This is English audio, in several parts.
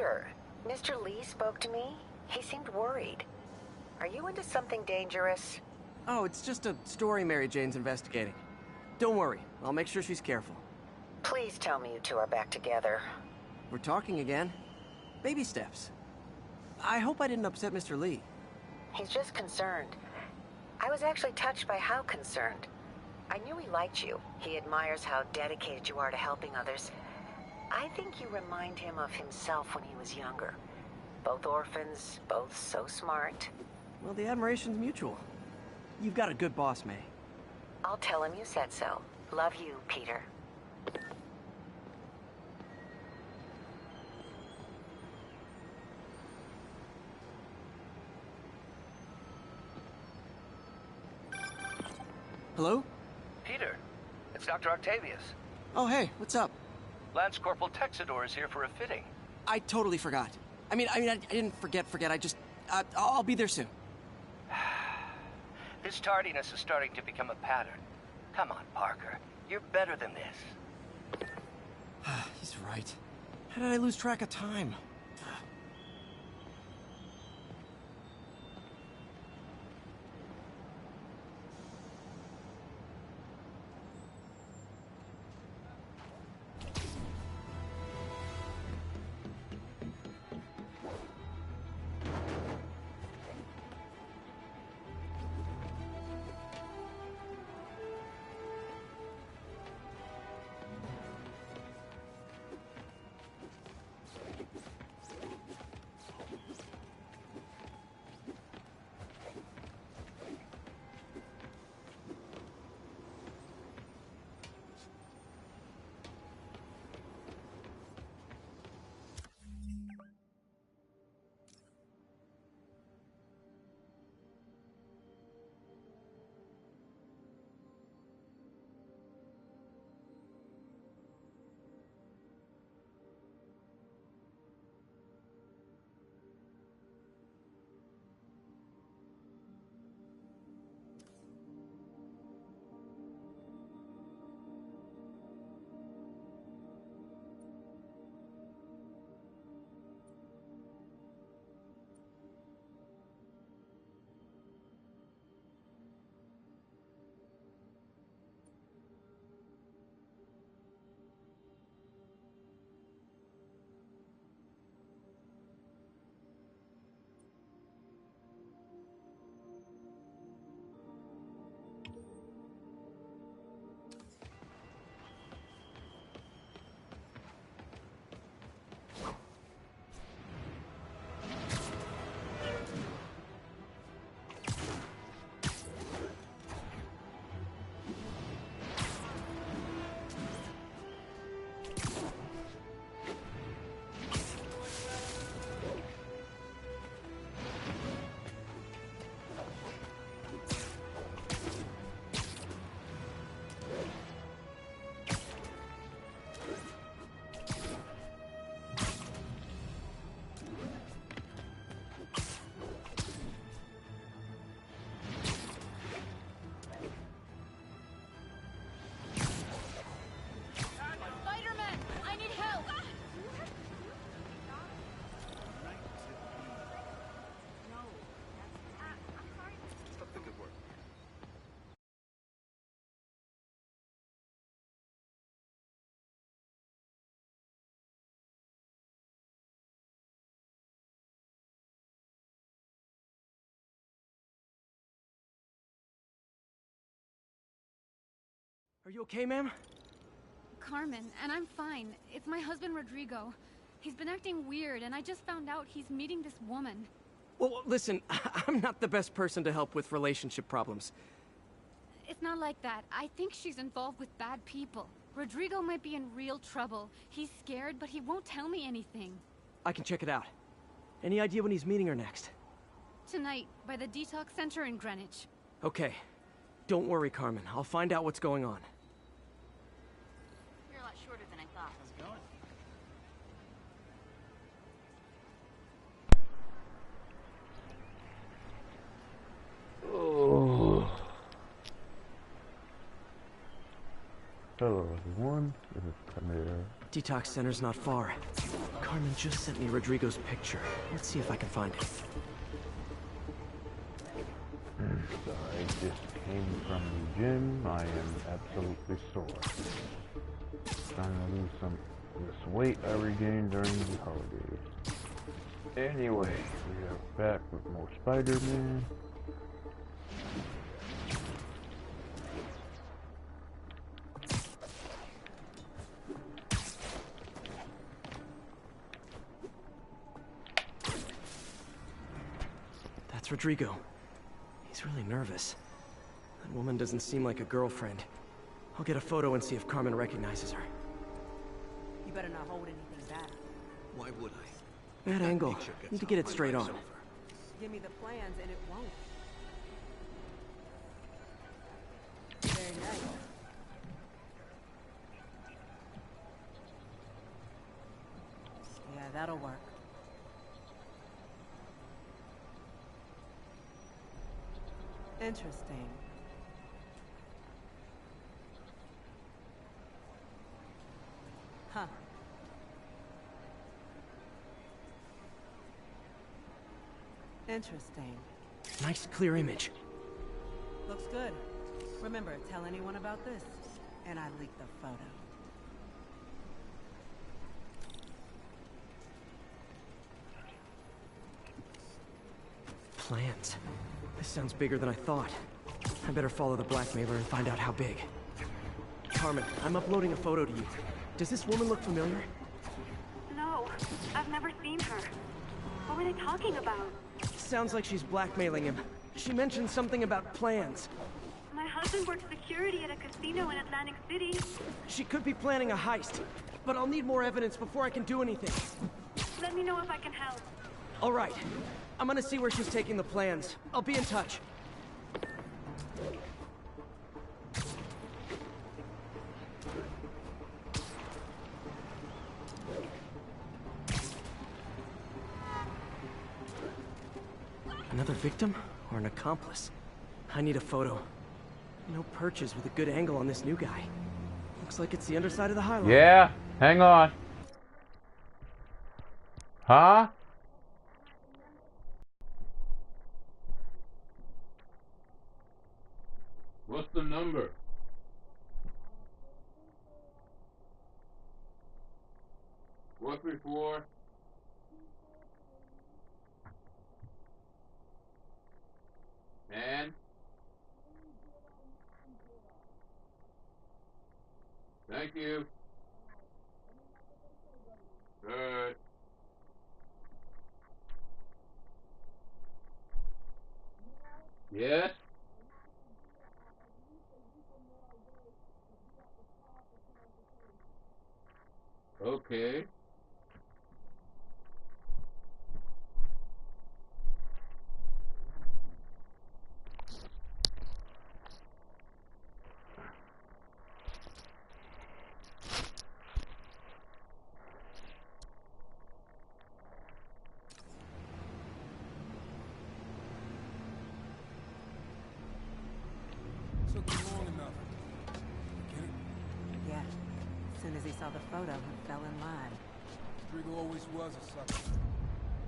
Peter, Mr. Lee spoke to me. He seemed worried. Are you into something dangerous? Oh, it's just a story Mary Jane's investigating. Don't worry, I'll make sure she's careful. Please tell me you two are back together. We're talking again. Baby steps. I hope I didn't upset Mr. Lee. He's just concerned. I was actually touched by how concerned. I knew he liked you. He admires how dedicated you are to helping others. I think you remind him of himself when he was younger. Both orphans, both so smart. Well, the admiration's mutual. You've got a good boss, May. I'll tell him you said so. Love you, Peter. Hello? Peter, it's Dr. Octavius. Oh, hey, what's up? Lance Corporal Texador is here for a fitting. I totally forgot. I didn't forget. I just... I'll be there soon. This tardiness is starting to become a pattern. Come on, Parker. You're better than this. He's right. How did I lose track of time? Are you okay, ma'am? Carmen, and I'm fine. It's my husband, Rodrigo. He's been acting weird, and I just found out he's meeting this woman. Well, listen, I'm not the best person to help with relationship problems. It's not like that. I think she's involved with bad people. Rodrigo might be in real trouble. He's scared, but he won't tell me anything. I can check it out. Any idea when he's meeting her next? Tonight, by the detox center in Greenwich. Okay. Don't worry, Carmen. I'll find out what's going on. You're a lot shorter than I thought. How's it going? Hello, everyone. This is Kaimaira. Detox center's not far. Carmen just sent me Rodrigo's picture. Let's see if I can find it. I just came from the gym. I am absolutely sore. Trying to lose some of this weight I regained during the holidays. Anyway, we are back with more Spider-Man. That's Rodrigo. He's really nervous. That woman doesn't seem like a girlfriend. I'll get a photo and see if Carmen recognizes her. You better not hold anything back. Why would I? Bad angle. Need to get it straight on. Give me the plans and it won't. Very nice. Yeah, that'll work. Interesting. Huh. Interesting. Nice clear image. Looks good. Remember, tell anyone about this, and I leak the photo. Plans. This sounds bigger than I thought. I better follow the blackmailer and find out how big. Carmen, I'm uploading a photo to you. Does this woman look familiar? No, I've never seen her. What were they talking about? Sounds like she's blackmailing him. She mentioned something about plans. My husband works security at a casino in Atlantic City. She could be planning a heist, but I'll need more evidence before I can do anything. Let me know if I can help. All right. I'm gonna see where she's taking the plans. I'll be in touch. Another victim or an accomplice? I need a photo. No perches with a good angle on this new guy. Looks like it's the underside of the highlight. Yeah, hang on. Huh? What's the number? What before? And? Thank you. Good. Yes? Okay. Took me long enough. Get it? Yeah. As soon as he saw the photo, he fell in line. Rodrigo always was a sucker.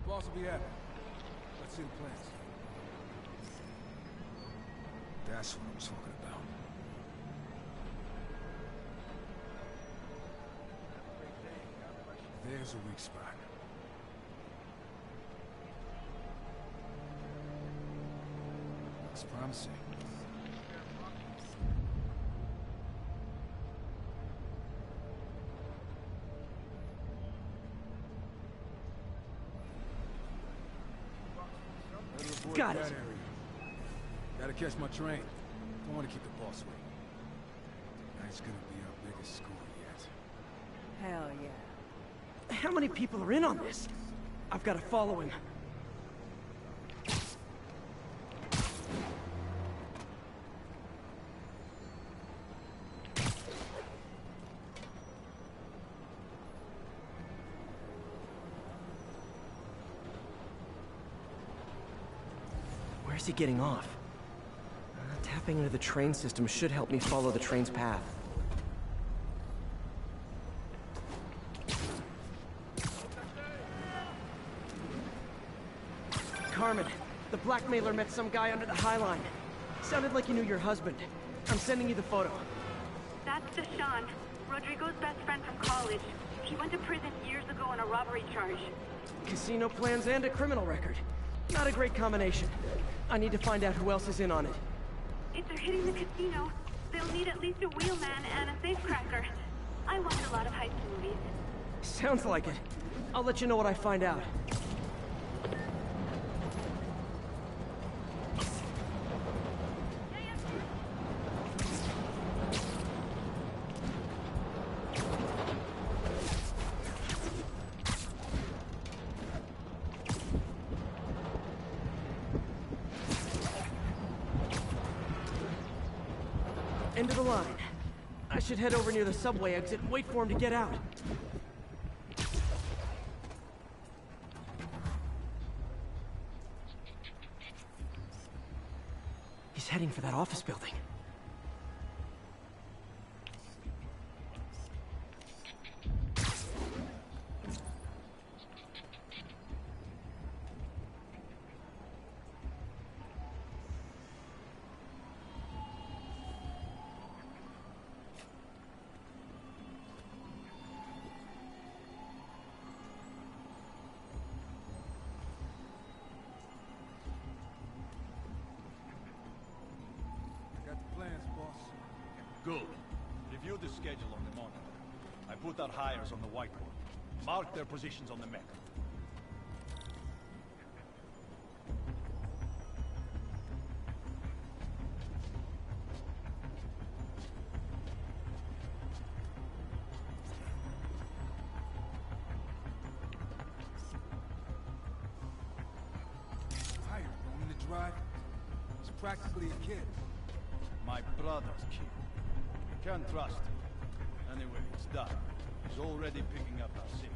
Boss will be happy. Let's see the plans. That's what I'm talking about. There's a weak spot. Looks promising. Got it. That area. Gotta catch my train. Don't want to keep the boss waiting. Tonight's gonna be our biggest score yet. Hell yeah. How many people are in on this? I've got to follow him. Where's he getting off? Tapping into the train system should help me follow the train's path. Carmen. The blackmailer met some guy under the High Line. Sounded like he knew your husband. I'm sending you the photo. That's Deshaun, Rodrigo's best friend from college. He went to prison years ago on a robbery charge. Casino plans and a criminal record. Not a great combination. I need to find out who else is in on it. If they're hitting the casino, they'll need at least a wheelman and a safecracker. I watch a lot of heist movies. Sounds like it. I'll let you know what I find out. End of the line. I should head over near the subway exit and wait for him to get out. He's heading for that office building. Good. Review the schedule on the monitor. I put our hires on the whiteboard. Mark their positions on the map. Hired, going to drive. He's practically a kid. My brother's kid. You can't trust him. Anyway, it's done. He's already picking up our signal.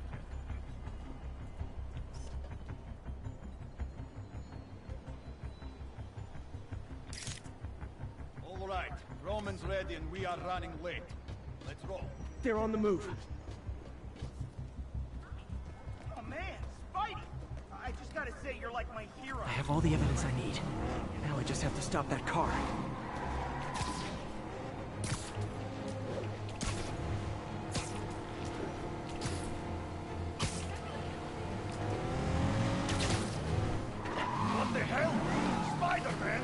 All right, Roman's ready and we are running late. Let's roll. They're on the move. Oh man, Spidey! I just gotta say, you're like my hero. I have all the evidence I need. Now I just have to stop that car. What the hell? Spider-Man!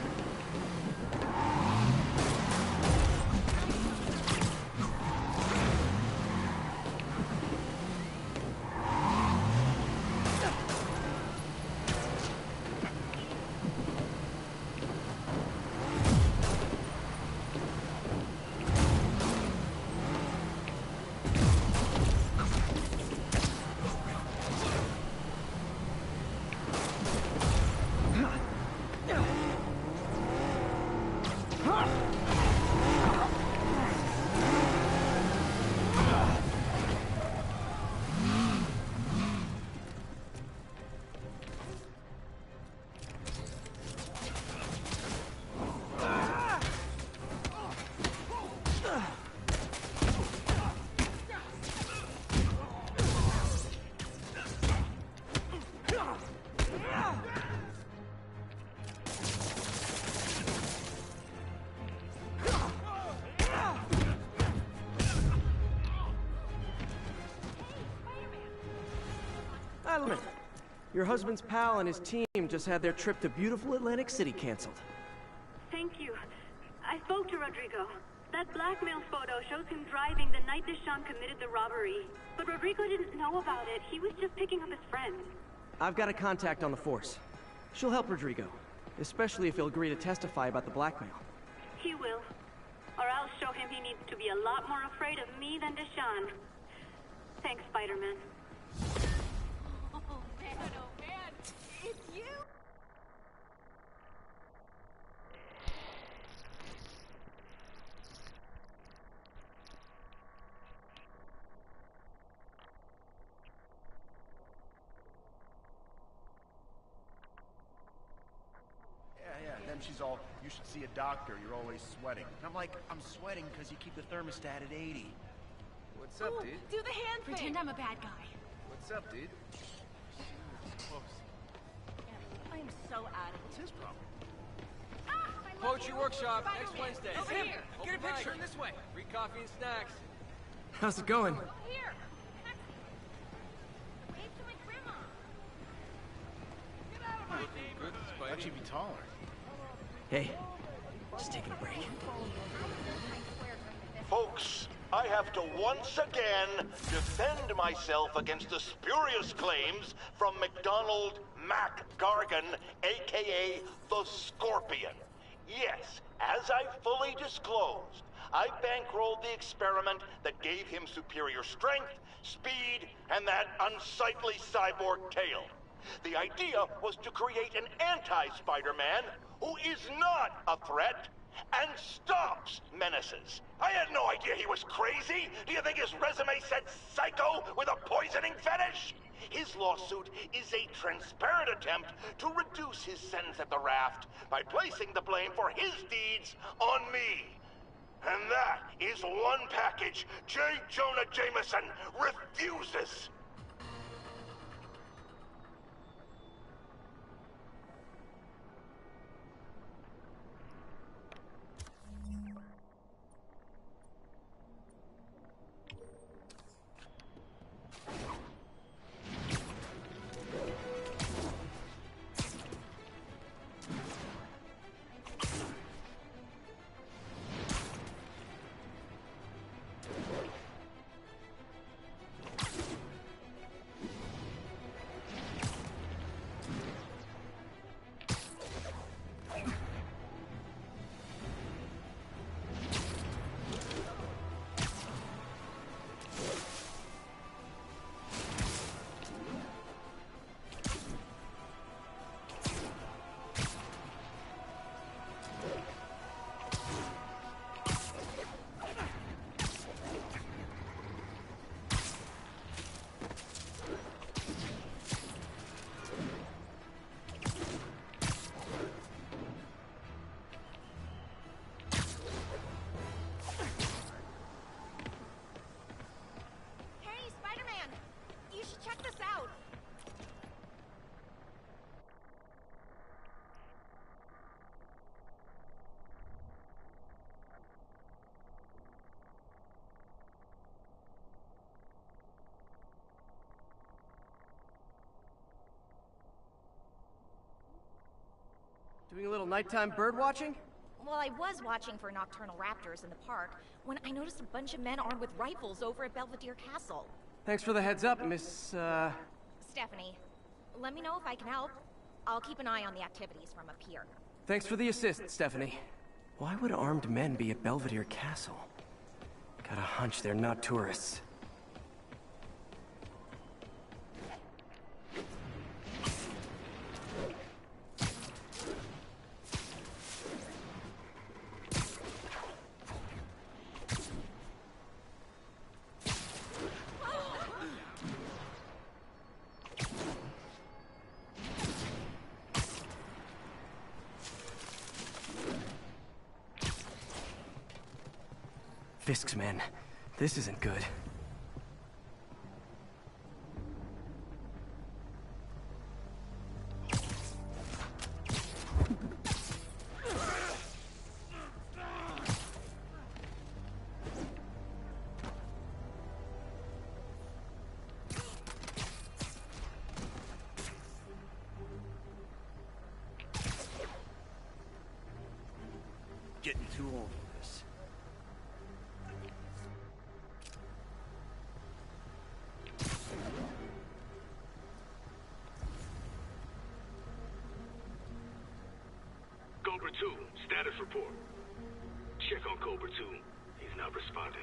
Adeline, your husband's pal and his team just had their trip to beautiful Atlantic City canceled. Thank you. I spoke to Rodrigo. That blackmail photo shows him driving the night Deshaun committed the robbery. But Rodrigo didn't know about it. He was just picking up his friend. I've got a contact on the force. She'll help Rodrigo, especially if he'll agree to testify about the blackmail. He will. Or I'll show him he needs to be a lot more afraid of me than Deshaun. Thanks, Spider-Man. Oh man, it's you! Yeah, then she's all, you should see a doctor, you're always sweating. And I'm like, I'm sweating because you keep the thermostat at 80. What's up, dude? Do the hand Pretend I'm a bad guy. What's up, dude? I I am so out of What's his problem? Poetry workshop next Wednesday. Over here. Get a picture. Turn this way. Free coffee and snacks. How's it going? Here. Wave to my grandma. Looking good, How'd she Spidey. be taller? Hey, just taking a break. Folks, I have to once again defend myself against the spurious claims from McDonald Mac Gargan, aka the Scorpion. Yes, as I fully disclosed, I bankrolled the experiment that gave him superior strength, speed, and that unsightly cyborg tail. The idea was to create an anti-Spider-Man who is not a threat and stops menaces. I had no idea he was crazy. Do you think his resume said psycho with a poisoning fetish? His lawsuit is a transparent attempt to reduce his sentence at the raft by placing the blame for his deeds on me. And that is one package J. Jonah Jameson refuses. Doing a little nighttime bird watching? Well, I was watching for nocturnal raptors in the park when I noticed a bunch of men armed with rifles over at Belvedere Castle. Thanks for the heads up, Miss, Stephanie, let me know if I can help. I'll keep an eye on the activities from up here. Thanks for the assist, Stephanie. Why would armed men be at Belvedere Castle? Got a hunch they're not tourists. Fisk's men. This isn't good. Getting too old for this. Cobra 2, status report. Check on Cobra 2. He's not responding.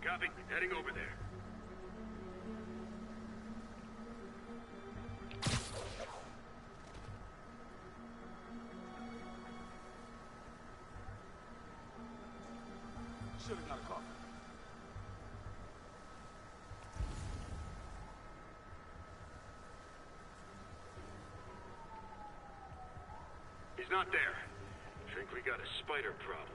Copy. Heading over there. Should've got a coffee. He's not there. Think we got a spider problem.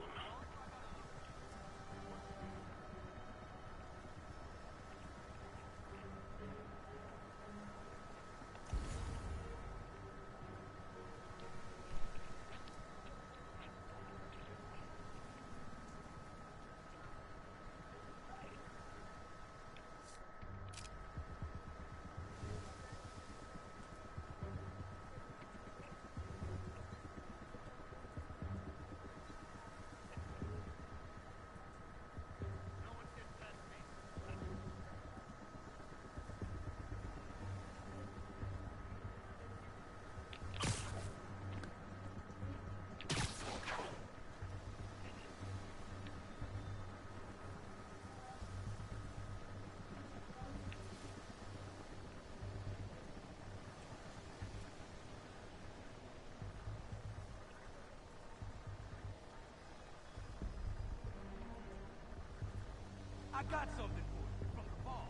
I got something for you from the boss.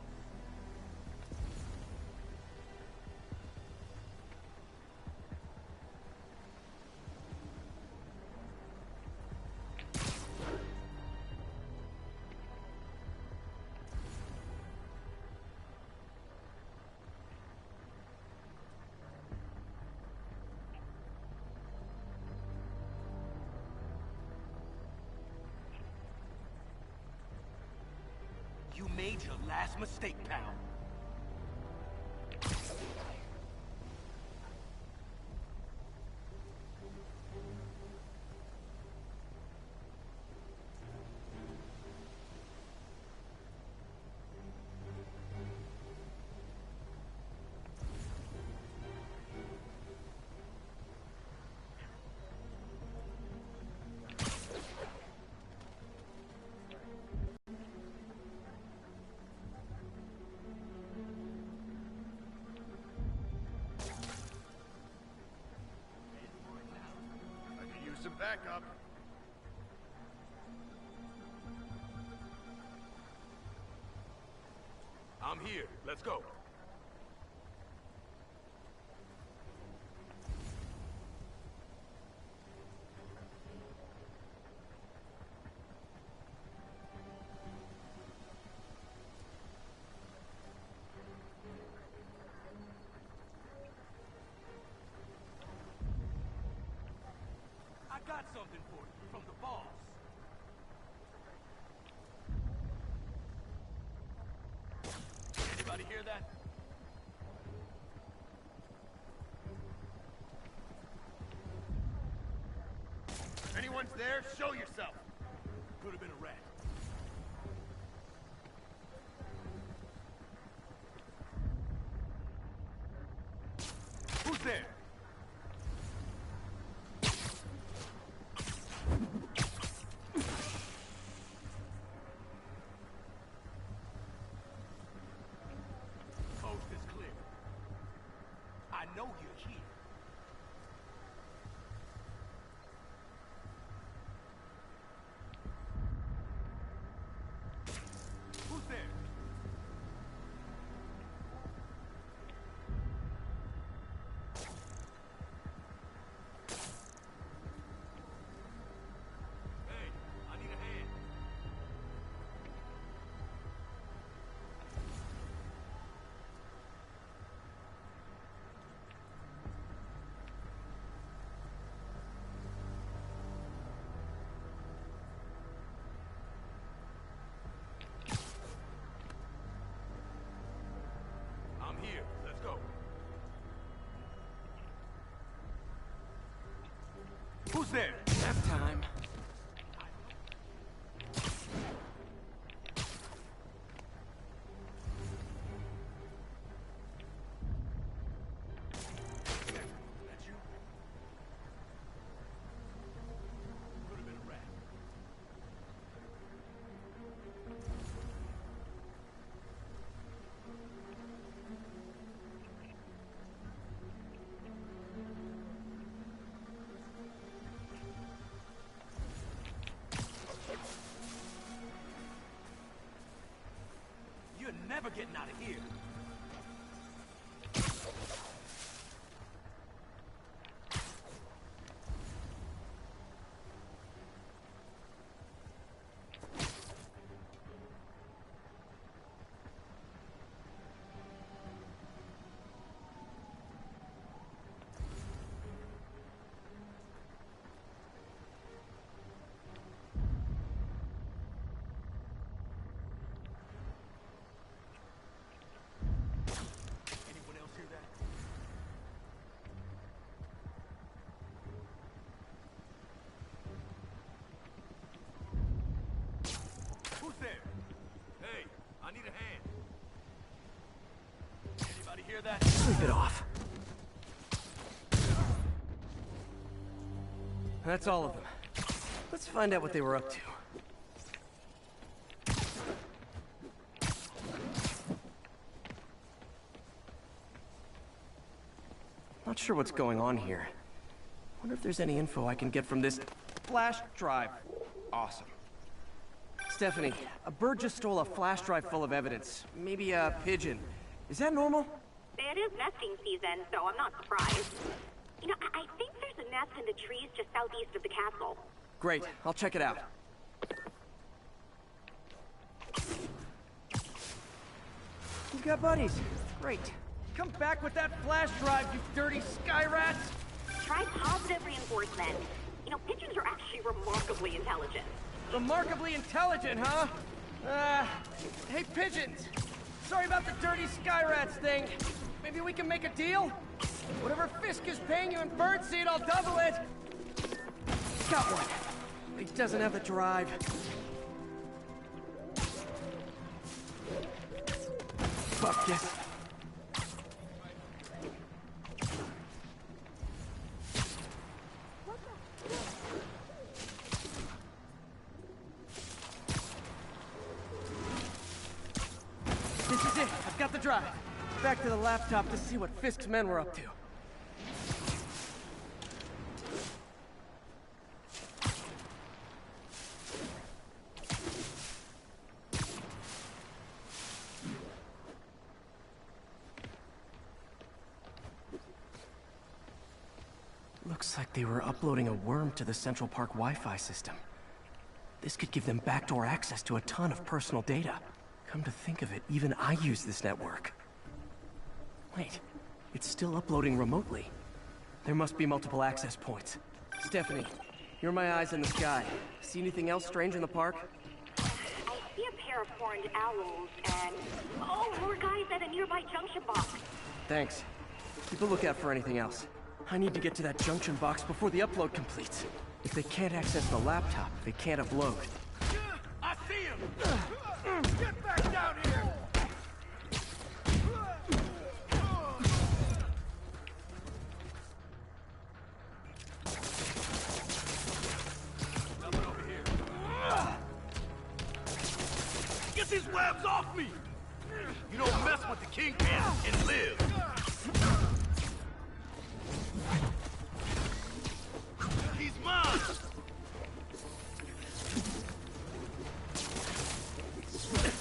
You made your last mistake, pal. Some backup. I'm here. Let's go. I got something for you from the boss. Anybody hear that? If anyone's there, show yourself. Could have been a rat. Who's there? Coast is clear. I know you're here. Who's there? Hey, I need a hand. I'm here. Let's go. Who's there? Nap time. That you? Could have been a rat. You're never getting out of here. Anyone else hear that? Who's there? Hey, I need a hand. Anybody hear that? Sleep it off. That's all of them. Let's find out what they were up to. Not sure what's going on here. Wonder if there's any info I can get from this flash drive. Awesome. Stephanie, a bird just stole a flash drive full of evidence. Maybe a pigeon. Is that normal? It is nesting season, so I'm not surprised. You know, I think there's a nest in the trees just southeast of the castle. Great, I'll check it out. You've got buddies. Great. Come back with that flash drive, you dirty sky rats! Try positive reinforcement. You know, pigeons are actually remarkably intelligent. Remarkably intelligent, huh? Hey pigeons! Sorry about the dirty sky rats thing. Maybe we can make a deal? Whatever Fisk is paying you in birdseed, I'll double it! Got one. He doesn't have the drive. Fuck this. This is it. I've got the drive. Back to the laptop to see what Fisk's men were up to. Looks like they were uploading a worm to the Central Park Wi-Fi system. This could give them backdoor access to a ton of personal data. Come to think of it, even I use this network. Wait, it's still uploading remotely. There must be multiple access points. Stephanie, you're my eyes in the sky. See anything else strange in the park? I see a pair of horned owls and... oh, more guys at a nearby junction box. Thanks. Keep a lookout for anything else. I need to get to that junction box before the upload completes. If they can't access the laptop, they can't upload. I see him! Get back down here! Nothing over here. Get these webs off me! You don't mess with the Kingpin and live! He's mine!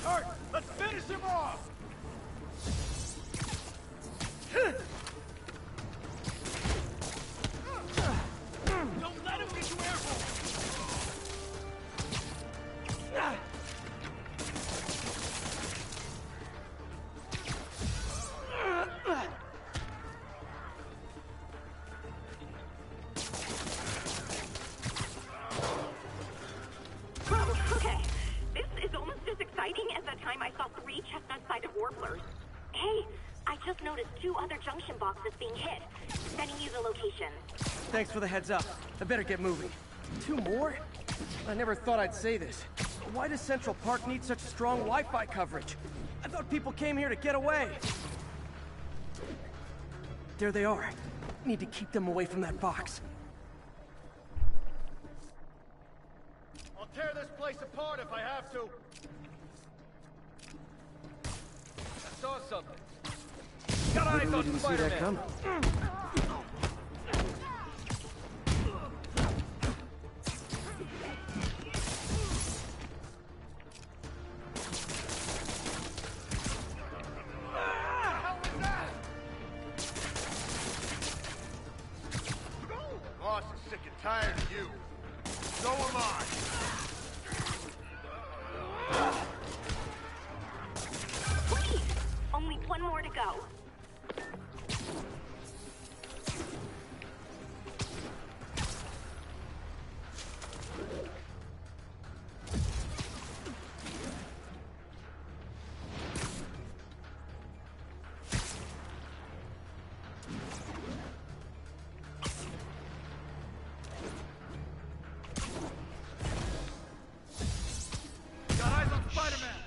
Alright, let's finish him off! Don't let him get you airborne! Okay, this is almost as exciting as the time I saw 3 chestnut-sided warblers. Hey, I just noticed 2 other junction boxes being hit. Sending you the location. Thanks for the heads up. I better get moving. 2 more? I never thought I'd say this. Why does Central Park need such strong Wi-Fi coverage? I thought people came here to get away. There they are. Need to keep them away from that box. I'll tear this place apart if I have to. I saw something. Got eyes on Spider-Man. Boss is sick and tired of you. So am I. Please! Only 1 more to go. Got eyes on Spider-Man!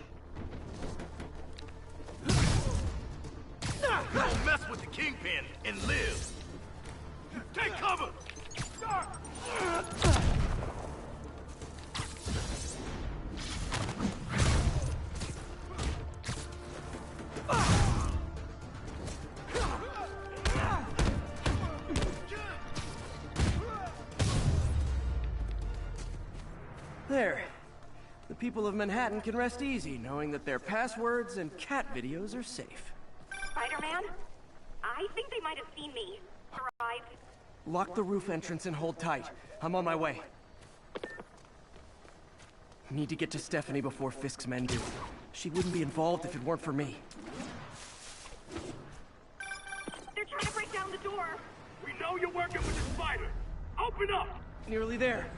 Don't mess with the Kingpin and live! Take cover! There. The people of Manhattan can rest easy knowing that their passwords and cat videos are safe. Spider-Man? I think they might have seen me. Arrived. Lock the roof entrance and hold tight. I'm on my way. Need to get to Stephanie before Fisk's men do. She wouldn't be involved if it weren't for me. They're trying to break down the door. We know you're working with the spider. Open up! Nearly there.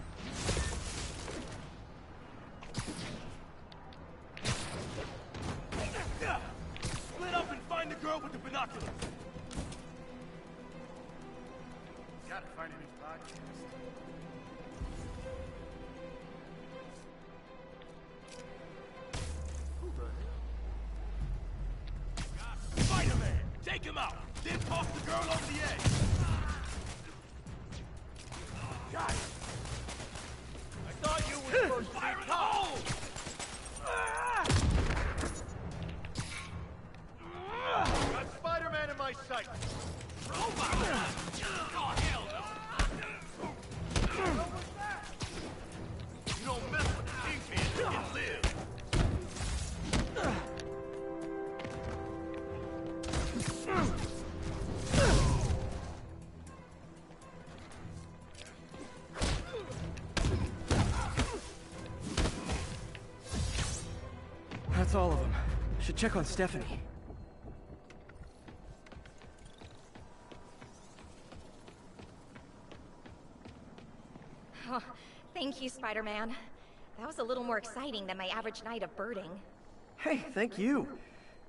Split up and find the girl with the binoculars. Gotta find a new podcast. Spider-Man! Take him out! Then toss the girl over the edge! Got it! I thought you were supposed to fire in the hole! Got Spider-Man in my sight! Robot! Oh, hell no! What was that? You don't mess with the Kingpin, you can live! That's all of them. Should check on Stephanie. Oh, thank you, Spider-Man. That was a little more exciting than my average night of birding. Hey, thank you.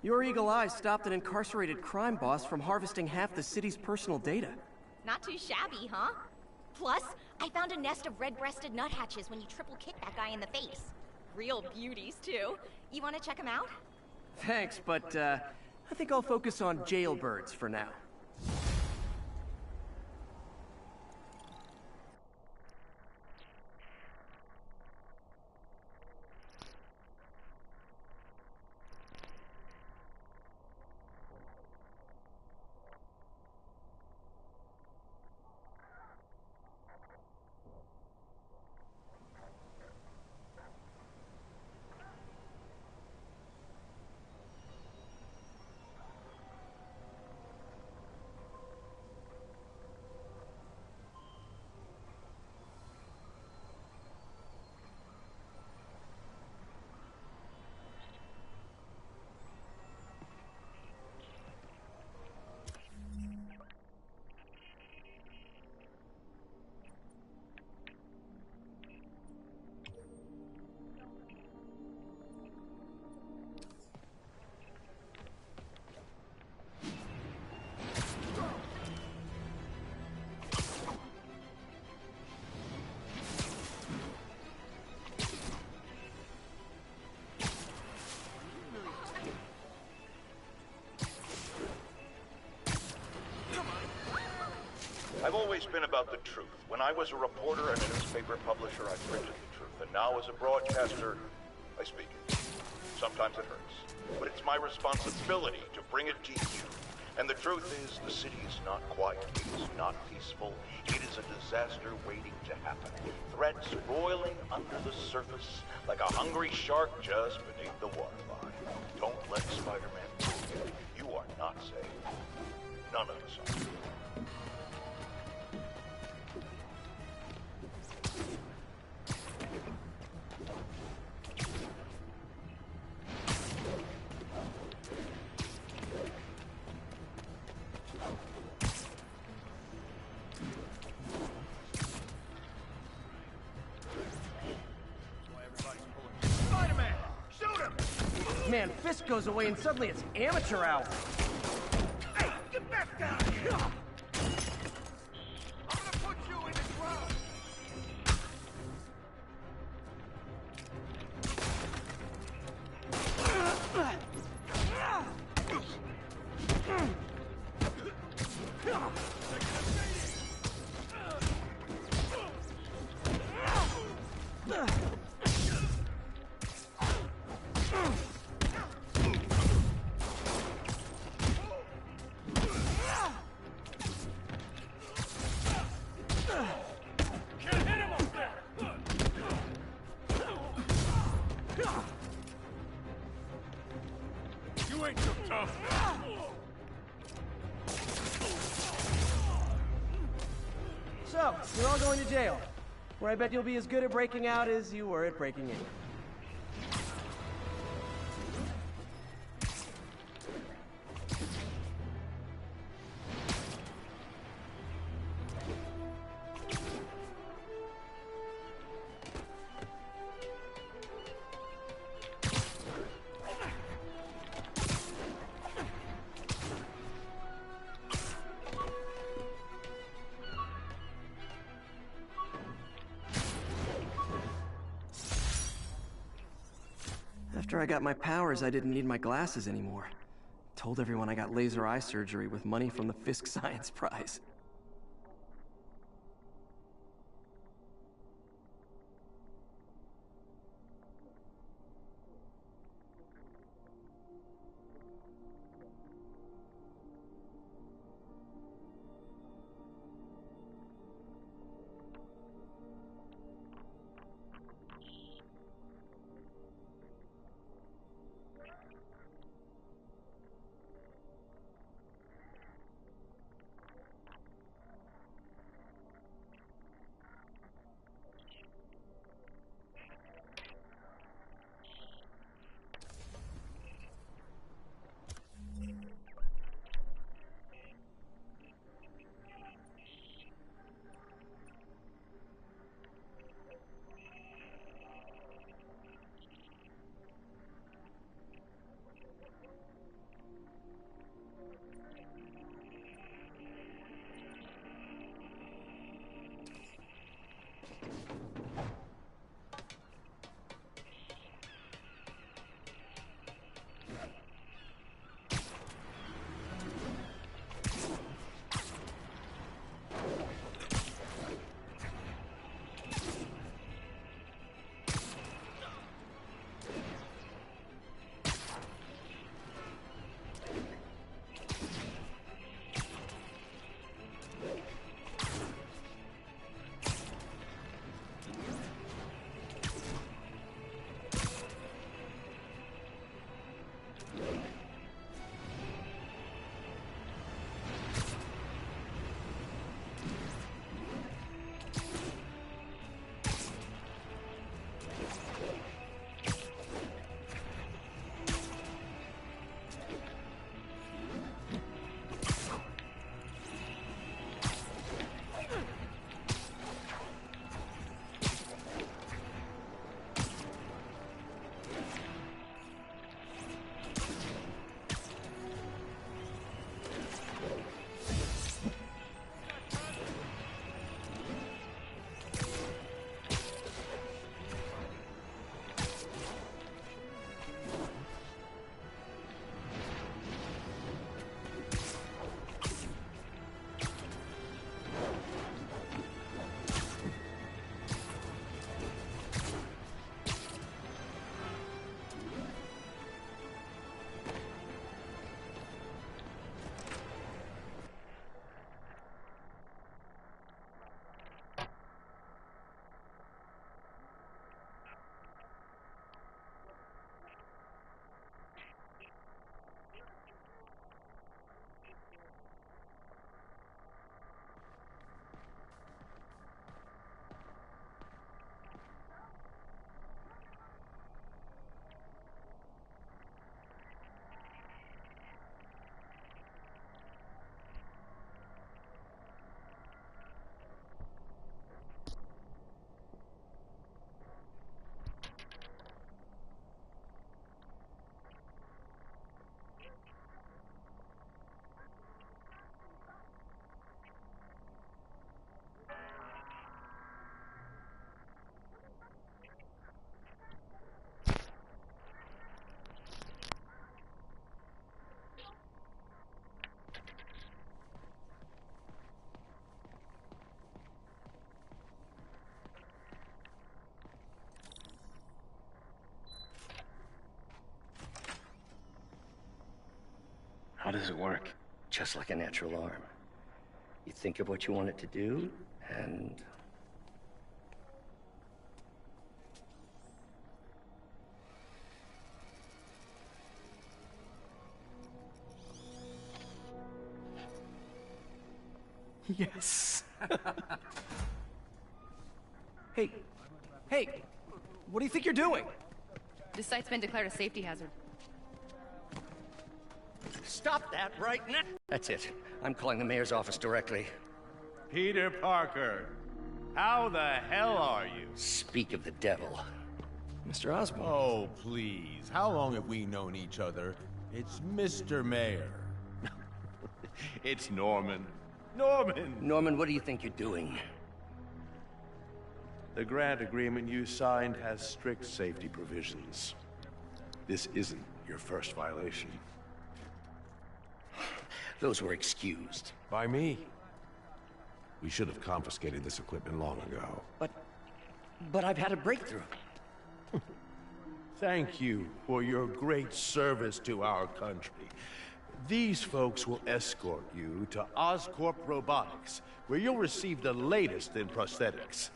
Your eagle eyes stopped an incarcerated crime boss from harvesting half the city's personal data. Not too shabby, huh? Plus, I found a nest of red-breasted nuthatches when you triple kick that guy in the face. Real beauties, too. You want to check them out? Thanks, but I think I'll focus on jailbirds for now. I've always been about the truth. When I was a reporter and a newspaper publisher, I printed the truth. And now as a broadcaster, I speak it. Sometimes it hurts. But it's my responsibility to bring it to you. And the truth is, the city is not quiet. It is not peaceful. It is a disaster waiting to happen. Threats roiling under the surface like a hungry shark just beneath the waterline. Don't let Spider-Man fool you. You are not safe. None of us are. Man, Fisk goes away and suddenly it's amateur hour. Hey, get back down here! I'm gonna put you in the ground! You ain't so tough. So, you're all going to jail, where I bet you'll be as good at breaking out as you were at breaking in. After I got my powers, I didn't need my glasses anymore. Told everyone I got laser eye surgery with money from the Fisk Science Prize. How does it work? Just like a natural arm. You think of what you want it to do, and... Yes. Hey, what do you think you're doing? This site's been declared a safety hazard. Stop that right now! That's it. I'm calling the mayor's office directly. Peter Parker, how the hell are you? Speak of the devil. Mr. Osborn. Oh, please. How long have we known each other? It's Mr. Mayor. It's Norman. Norman! Norman, what do you think you're doing? The grant agreement you signed has strict safety provisions. This isn't your first violation. Those were excused. By me. We should have confiscated this equipment long ago. But I've had a breakthrough. Thank you for your great service to our country. These folks will escort you to Oscorp Robotics, where you'll receive the latest in prosthetics.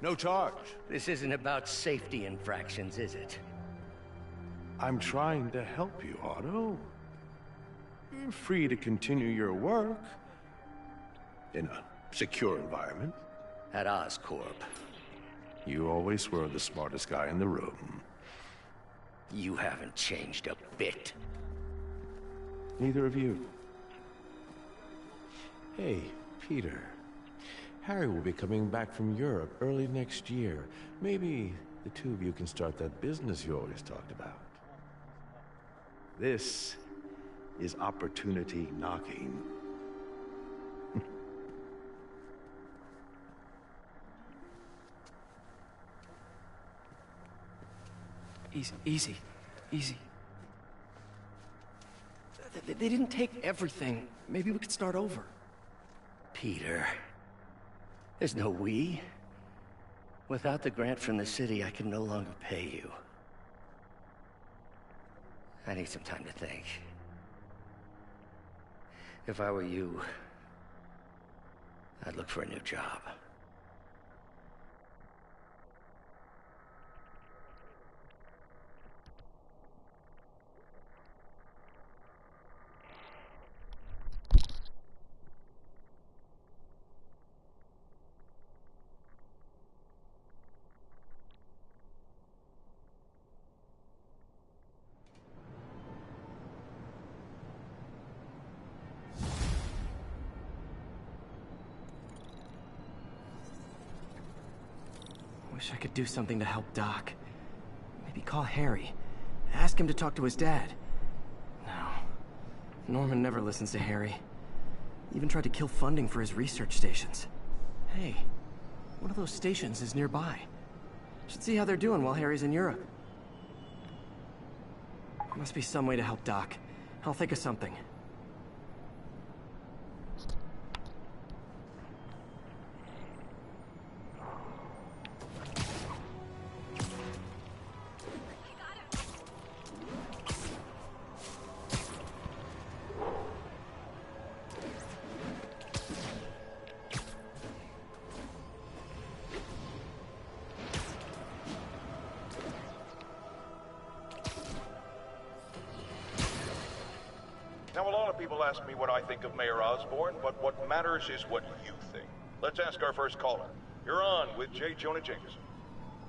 No charge. This isn't about safety infractions, is it? I'm trying to help you, Otto. You're free to continue your work in a secure environment. At Oscorp. You always were the smartest guy in the room. You haven't changed a bit. Neither of you. Hey, Peter. Harry will be coming back from Europe early next year. Maybe the two of you can start that business you always talked about. This is opportunity knocking. Easy. They didn't take everything. Maybe we could start over. Peter. There's no we. Without the grant from the city, I can no longer pay you. I need some time to think. If I were you, I'd look for a new job. Wish I could do something to help Doc. Maybe call Harry. Ask him to talk to his dad. No. Norman never listens to Harry. Even tried to kill funding for his research stations. Hey, one of those stations is nearby. Should see how they're doing while Harry's in Europe. Must be some way to help Doc. I'll think of something. Now, a lot of people ask me what I think of Mayor Osborn, but what matters is what you think. Let's ask our first caller. You're on with J. Jonah Jameson.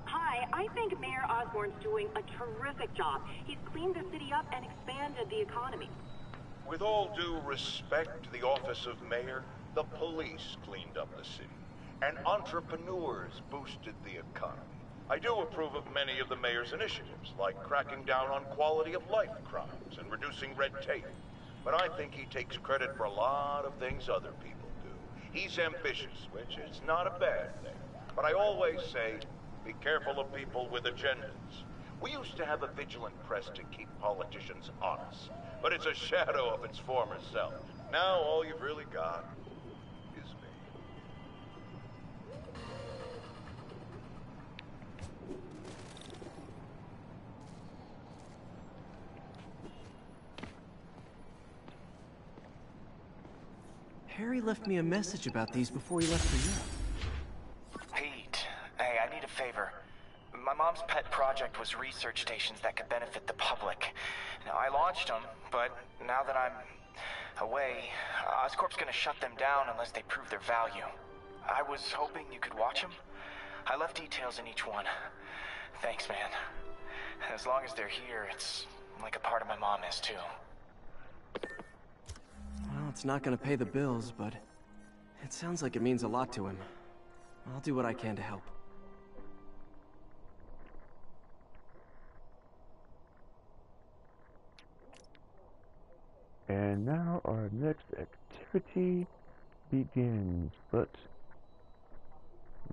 Hi, I think Mayor Osborn's doing a terrific job. He's cleaned the city up and expanded the economy. With all due respect to the office of mayor, the police cleaned up the city, and entrepreneurs boosted the economy. I do approve of many of the mayor's initiatives, like cracking down on quality of life crimes and reducing red tape. But I think he takes credit for a lot of things other people do. He's ambitious, which is not a bad thing. But I always say, be careful of people with agendas. We used to have a vigilant press to keep politicians honest, but it's a shadow of its former self. Now all you've really got is me. Harry left me a message about these before he left for Europe. Pete, hey, I need a favor. My mom's pet project was research stations that could benefit the public. Now, I launched them, but now that I'm away, Oscorp's gonna shut them down unless they prove their value. I was hoping you could watch them. I left details in each one. Thanks, man. As long as they're here, it's like a part of my mom is, too. Well, it's not gonna pay the bills, but it sounds like it means a lot to him. I'll do what I can to help. And now our next activity begins, but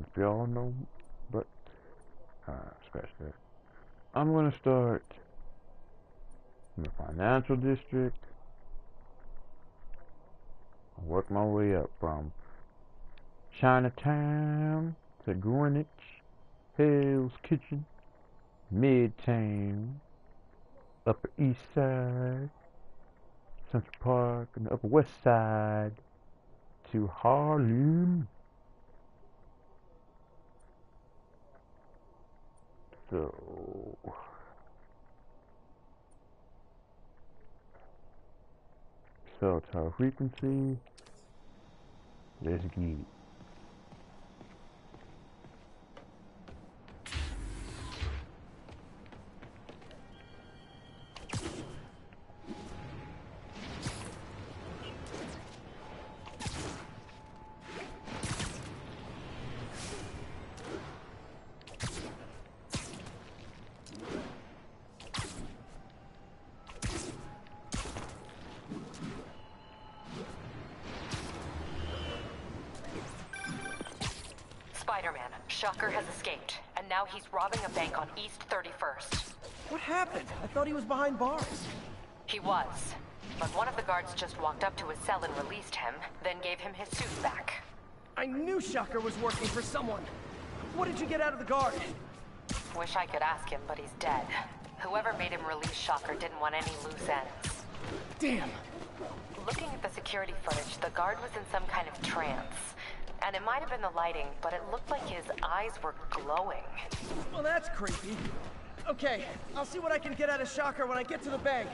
if y'all know, but scratch that. I'm gonna start in the financial district, work my way up from Chinatown to Greenwich, Hell's Kitchen, Midtown, Upper East Side, Central Park, and the Upper West Side to Harlem. So cell tower frequency. Let's get it. Spider-Man, Shocker has escaped, and now he's robbing a bank on East 31st. What happened? I thought he was behind bars. He was, but one of the guards just walked up to his cell and released him, then gave him his suit back. I knew Shocker was working for someone. What did you get out of the guard? Wish I could ask him, but he's dead. Whoever made him release Shocker didn't want any loose ends. Damn. Looking at the security footage, the guard was in some kind of trance. And it might have been the lighting, but it looked like his eyes were glowing. Well, that's creepy. Okay, I'll see what I can get out of Shocker when I get to the bank.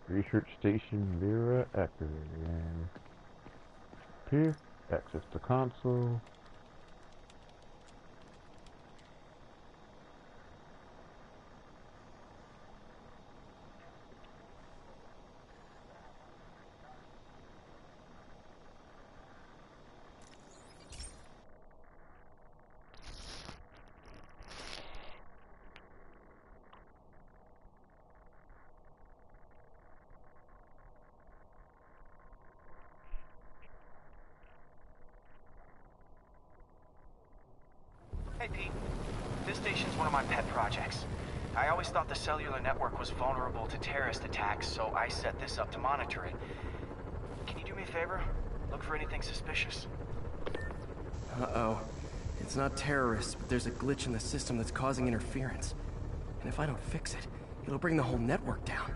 Research station Vera activated, and here, access the console. Hey, Pete. This station's one of my pet projects. I always thought the cellular network was vulnerable to terrorist attacks, so I set this up to monitor it. Can you do me a favor? Look for anything suspicious. Uh-oh. It's not terrorists, but there's a glitch in the system that's causing interference. And if I don't fix it, it'll bring the whole network down.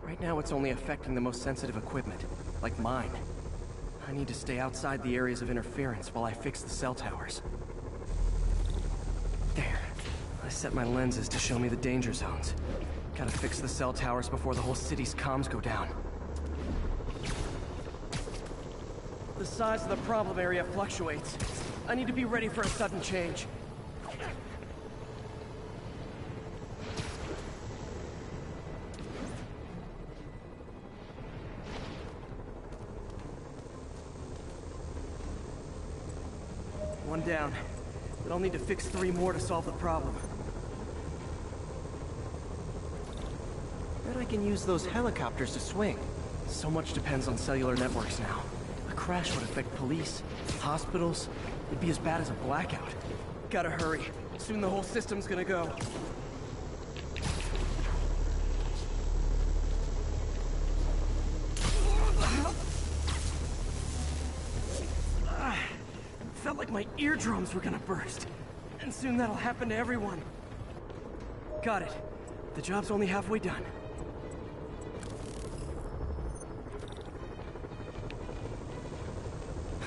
Right now, it's only affecting the most sensitive equipment, like mine. I need to stay outside the areas of interference while I fix the cell towers. There. I set my lenses to show me the danger zones. Gotta fix the cell towers before the whole city's comms go down. The size of the problem area fluctuates. I need to be ready for a sudden change. One down. But I'll need to fix 3 more to solve the problem. Bet I can use those helicopters to swing. So much depends on cellular networks now. A crash would affect police, hospitals. It'd be as bad as a blackout. Gotta hurry. Soon the whole system's gonna go. Felt like my eardrums were gonna burst. And soon that'll happen to everyone. Got it. The job's only halfway done.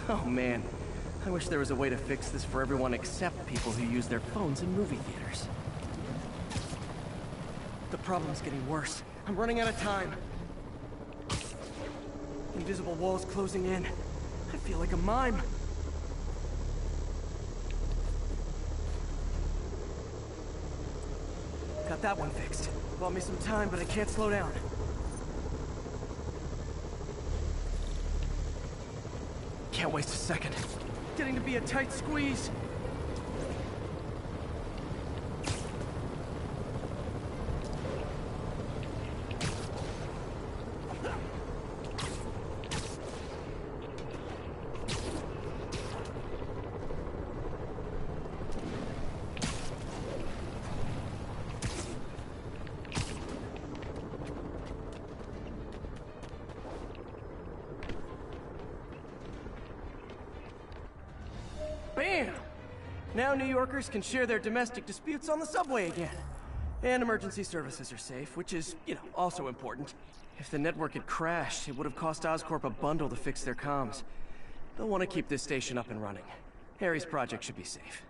Oh man, I wish there was a way to fix this for everyone except people who use their phones in movie theaters. The problem's getting worse. I'm running out of time. Invisible walls closing in. I feel like a mime. Got that one fixed. Bought me some time, but I can't slow down. Can't waste a second. Getting to be a tight squeeze. Bam! Now New Yorkers can share their domestic disputes on the subway again. And emergency services are safe, which is, also important. If the network had crashed, it would have cost Oscorp a bundle to fix their comms. They'll want to keep this station up and running. Harry's project should be safe.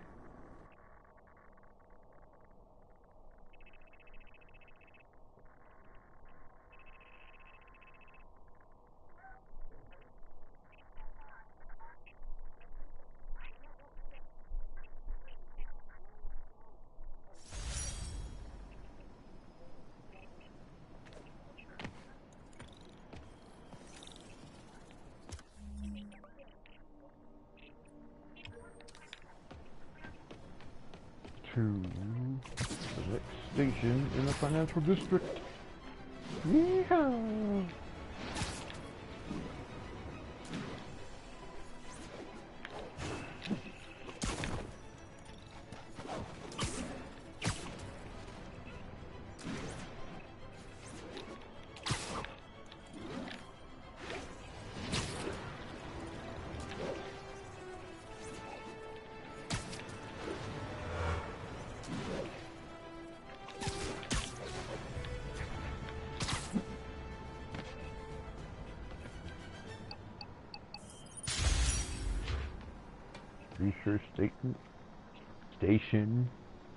To the next station in the financial district. Yeehaw! Research station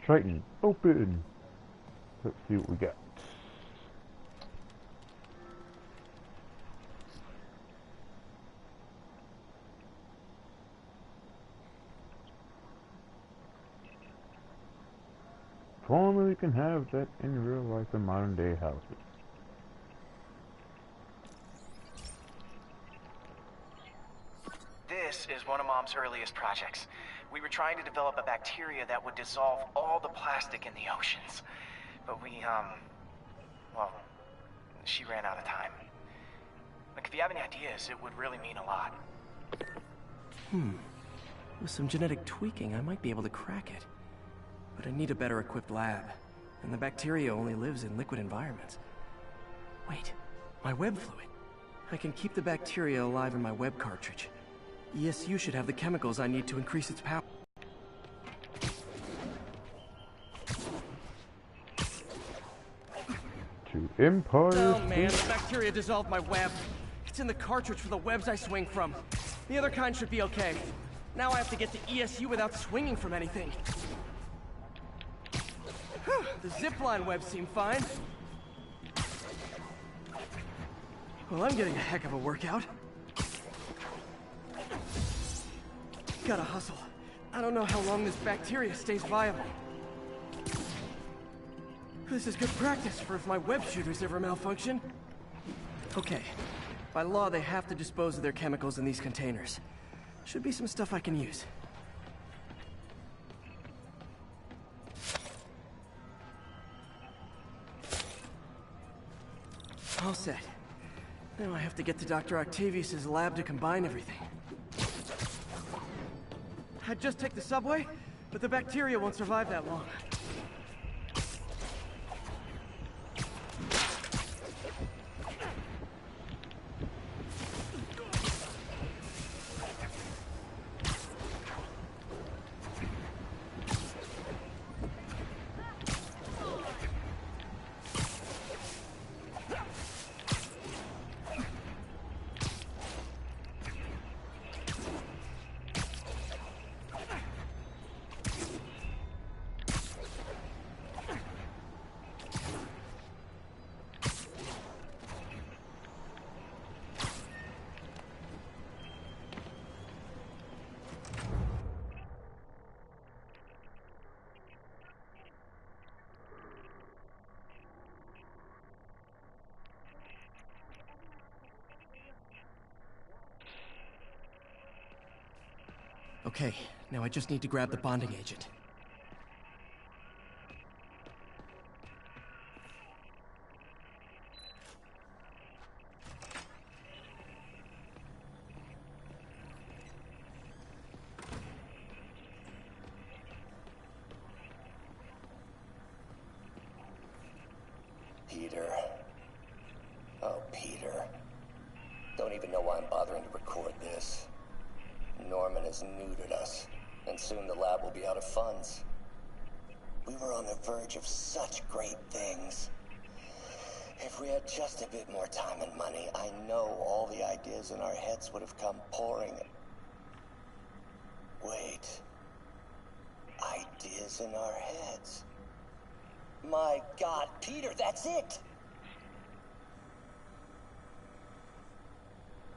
Triton open. Let's see what we got. Formerly can have that in real life in modern day houses. This is one of Mom's earliest projects. We were trying to develop a bacteria that would dissolve all the plastic in the oceans. But well, she ran out of time. Like, if you have any ideas, it would really mean a lot. With some genetic tweaking, I might be able to crack it. But I need a better equipped lab. And the bacteria only lives in liquid environments. Wait, my web fluid. I can keep the bacteria alive in my web cartridge. ESU should have the chemicals I need to increase its power. To Empire. Oh man, the bacteria dissolved my web. It's in the cartridge for the webs I swing from. The other kind should be okay. Now I have to get to ESU without swinging from anything. The zipline webs seem fine. Well, I'm getting a heck of a workout. Gotta hustle. I don't know how long this bacteria stays viable. This is good practice for if my web shooters ever malfunction. Okay. By law, they have to dispose of their chemicals in these containers. Should be some stuff I can use. All set. Now I have to get to Dr. Octavius's lab to combine everything. I'd just take the subway, but the bacteria won't survive that long. Okay, now I just need to grab the bonding agent. Peter. Oh, Peter. Don't even know why I'm bothering to record this. Norman has neutered us, and soon the lab will be out of funds. We were on the verge of such great things. If we had just a bit more time and money, I know all the ideas in our heads would have come pouring. Wait. Ideas in our heads? My God, Peter, that's it!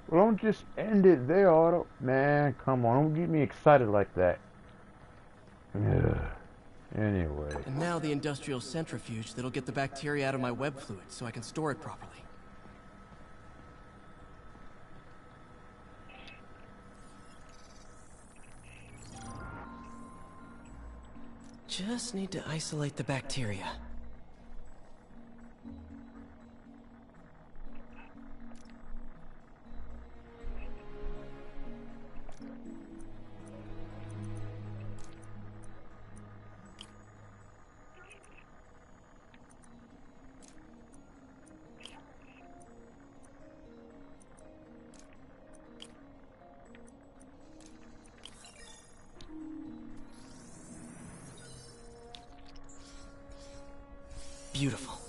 Well, don't just end it there, Otto. Man, come on, don't get me excited like that. Ugh. Anyway. And now the industrial centrifuge that'll get the bacteria out of my web fluid so I can store it properly. Just need to isolate the bacteria. Beautiful.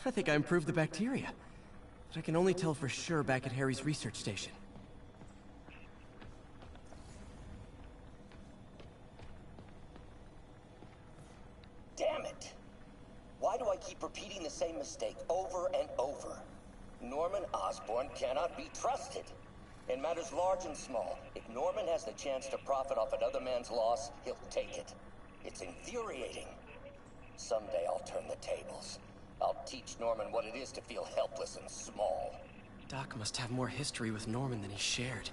I think I improved the bacteria, but I can only tell for sure back at Harry's research station. Damn it! Why do I keep repeating the same mistake over and over? Norman Osborn cannot be trusted. In matters large and small, if Norman has the chance to profit off another man's loss, he'll take it. It's infuriating. Someday I'll turn the tables. I'll teach Norman what it is to feel helpless and small. Doc must have more history with Norman than he shared.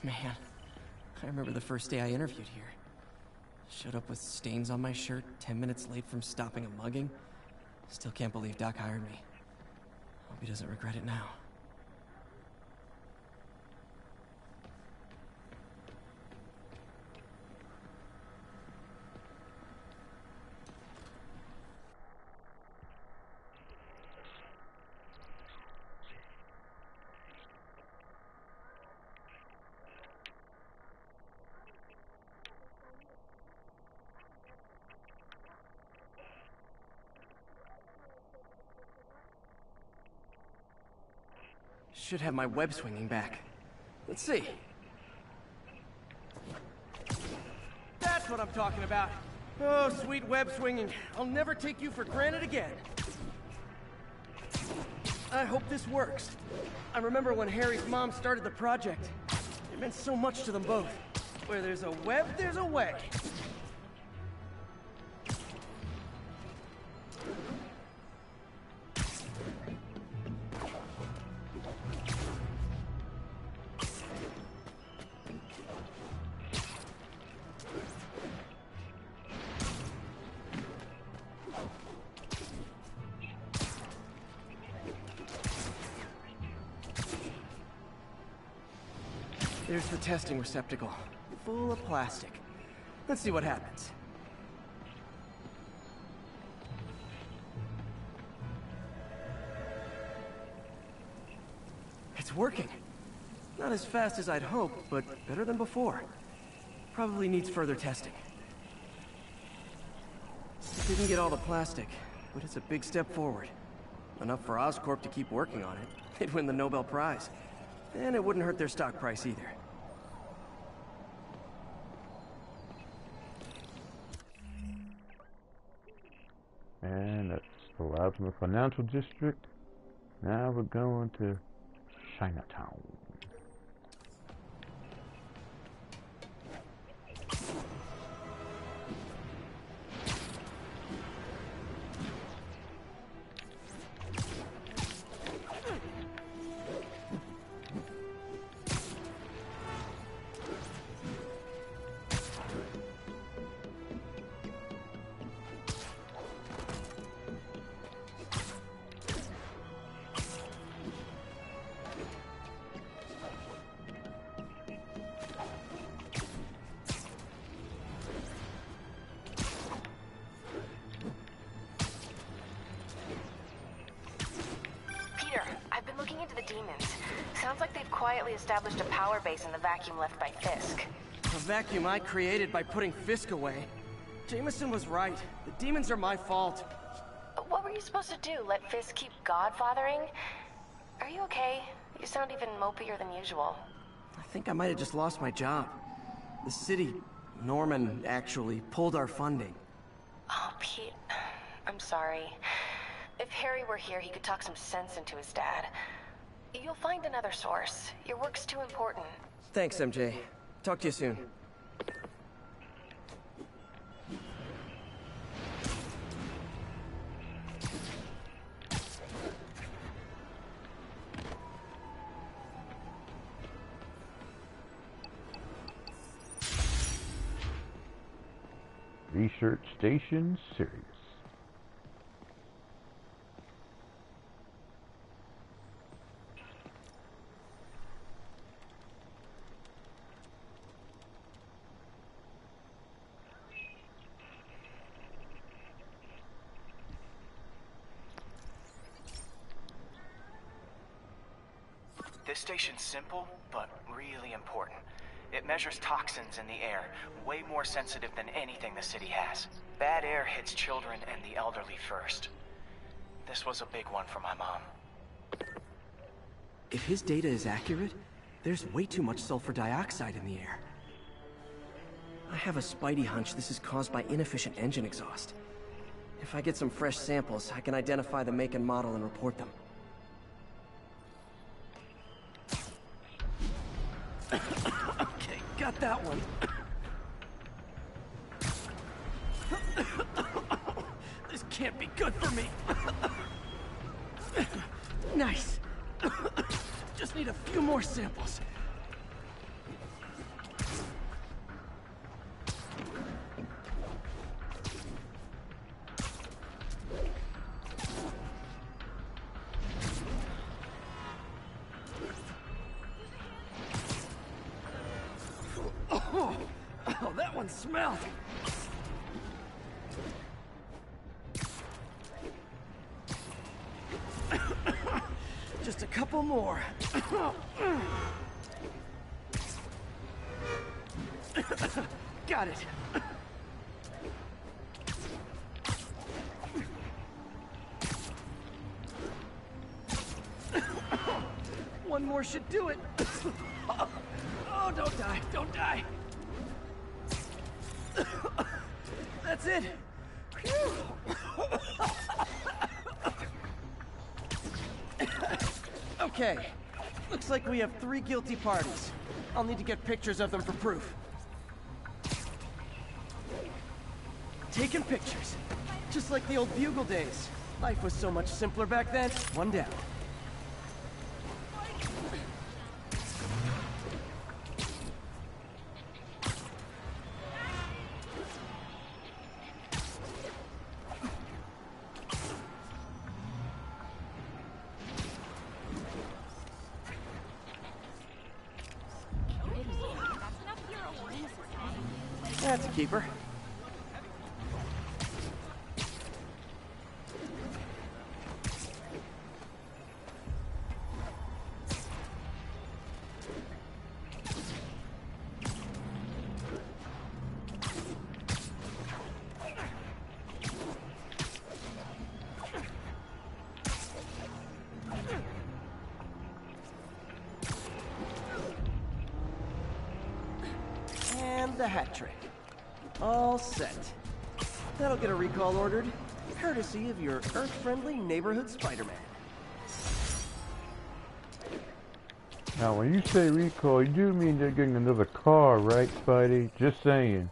Man, I remember the first day I interviewed here. Showed up with stains on my shirt, 10 minutes late from stopping a mugging. Still can't believe Doc hired me. Hope he doesn't regret it now. should have my web swinging back. Let's see. That's what I'm talking about. Oh, sweet web swinging. I'll never take you for granted again. I hope this works. I remember when Harry's mom started the project. It meant so much to them both. Where there's a web, there's a way. There's the testing receptacle, full of plastic. Let's see what happens. It's working. Not as fast as I'd hoped, but better than before. Probably needs further testing. Didn't get all the plastic, but it's a big step forward. Enough for Oscorp to keep working on it. They'd win the Nobel Prize. And it wouldn't hurt their stock price either. And that's the labs in the financial district. Now we're going to Chinatown. Sounds like they've quietly established a power base in the vacuum left by Fisk. A vacuum I created by putting Fisk away. Jameson was right. The demons are my fault. What were you supposed to do? Let Fisk keep godfathering? Are you okay? You sound even mopier than usual. I think I might have just lost my job. The city, Norman, actually pulled our funding. Oh, Pete. I'm sorry. If Harry were here, he could talk some sense into his dad. You'll find another source. Your work's too important. Thanks, MJ. Talk to you soon. Research Station Sirius. This station's simple, but really important. It measures toxins in the air, way more sensitive than anything the city has. Bad air hits children and the elderly first. This was a big one for my mom. If his data is accurate, there's way too much sulfur dioxide in the air. I have a spidey hunch this is caused by inefficient engine exhaust. If I get some fresh samples, I can identify the make and model and report them. Okay, got that one. This can't be good for me. Nice. Just need a few more samples. Oh, that one smelled. Just a couple more. Got it. One power should do it. Oh, don't die, don't die. That's it. Okay, looks like we have 3 guilty parties. I'll need to get pictures of them for proof. Taking pictures. Just like the old Bugle days. Life was so much simpler back then. One down. That's a keeper. And the hat trick. All set. That'll get a recall ordered, courtesy of your Earth-friendly neighborhood Spider-Man. Now, when you say recall, you do mean they're getting another car, right, Spidey? Just saying.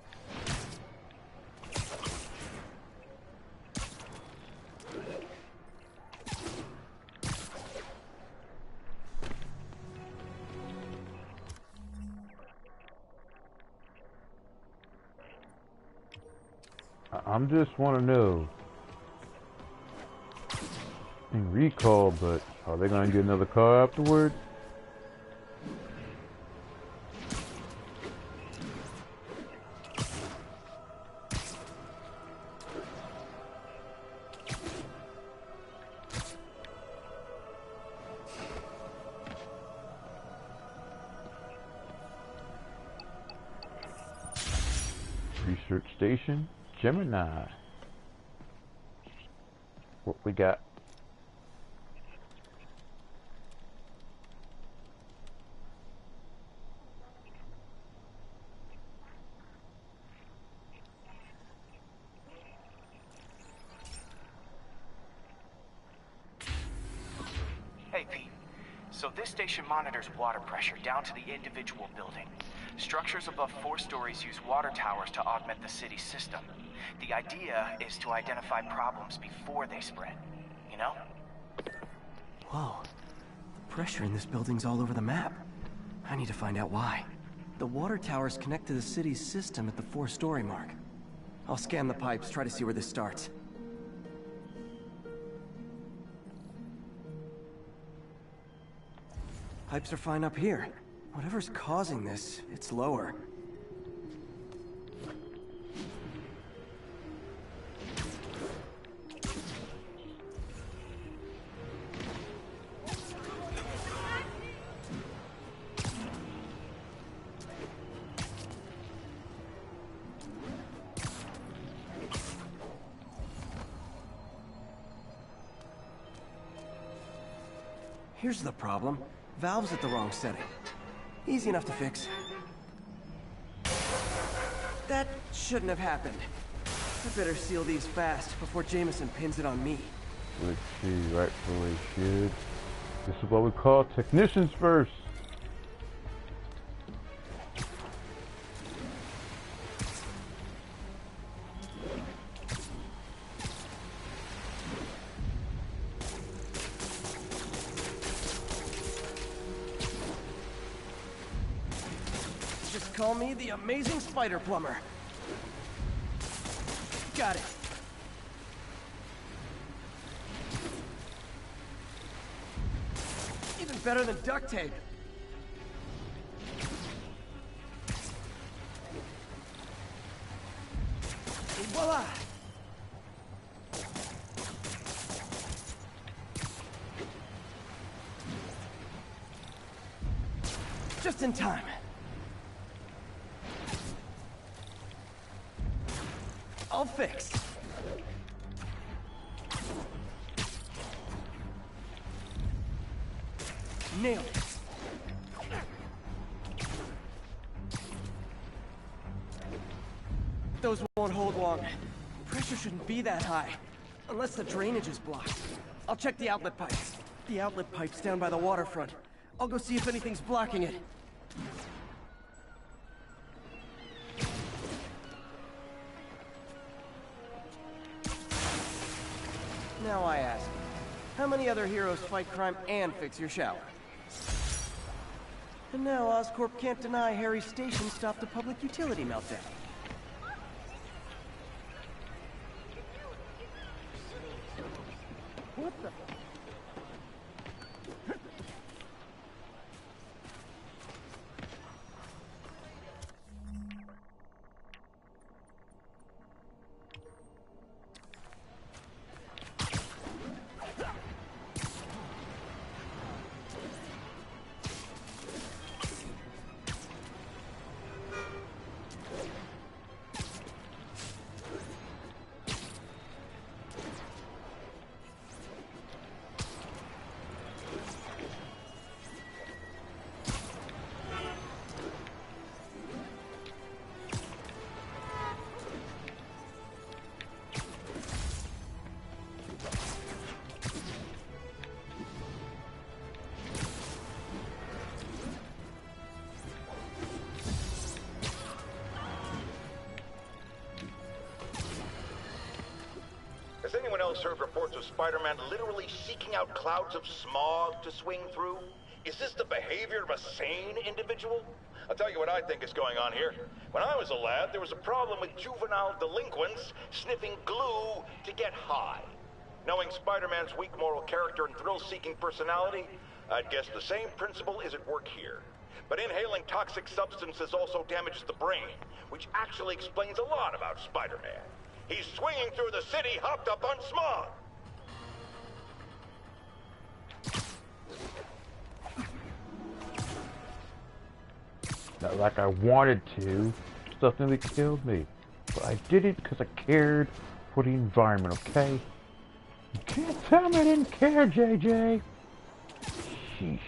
I'm just want to know. In recall, but are they going to get another car afterwards? Research station, Gemini. What we got? Hey, Pete. So this station monitors water pressure down to the individual building. Structures above 4 stories use water towers to augment the city's system. The idea is to identify problems before they spread, you know? Whoa. The pressure in this building's all over the map. I need to find out why. The water towers connect to the city's system at the 4-story mark. I'll scan the pipes, try to see where this starts. Pipes are fine up here. Whatever's causing this, it's lower. Here's the problem. Valve's at the wrong setting. Easy enough to fix. That shouldn't have happened. I better seal these fast before Jameson pins it on me. Which he rightfully should. This is what we call technicians first. Call me the amazing spider plumber. Got it. Even better than duct tape. And voila! Just in time. All fixed. Nailed it. those won't hold long. Pressure shouldn't be that high. Unless the drainage is blocked. I'll check the outlet pipes. The outlet pipe's down by the waterfront. I'll go see if anything's blocking it. Now I ask, how many other heroes fight crime and fix your shower? And now Oscorp can't deny Harry's station stopped a public utility meltdown. What the? Has anyone else heard reports of Spider-Man literally seeking out clouds of smog to swing through? Is this the behavior of a sane individual? I'll tell you what I think is going on here. When I was a lad, there was a problem with juvenile delinquents sniffing glue to get high. Knowing Spider-Man's weak moral character and thrill-seeking personality, I'd guess the same principle is at work here. But inhaling toxic substances also damages the brain, which actually explains a lot about Spider-Man. He's swinging through the city hopped up on smog. Not like I wanted to. Stuff nearly killed me. But I did it because I cared for the environment, okay? You can't tell me I didn't care, JJ. Sheesh.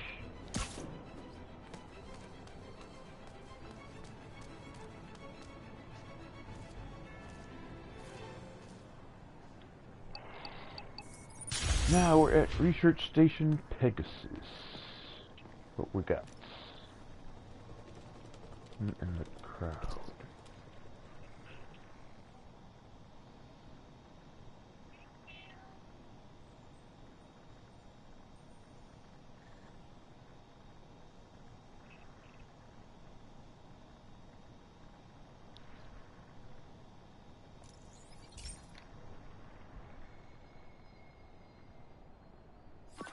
Now we're at Research Station Pegasus. What we got? In the crowd.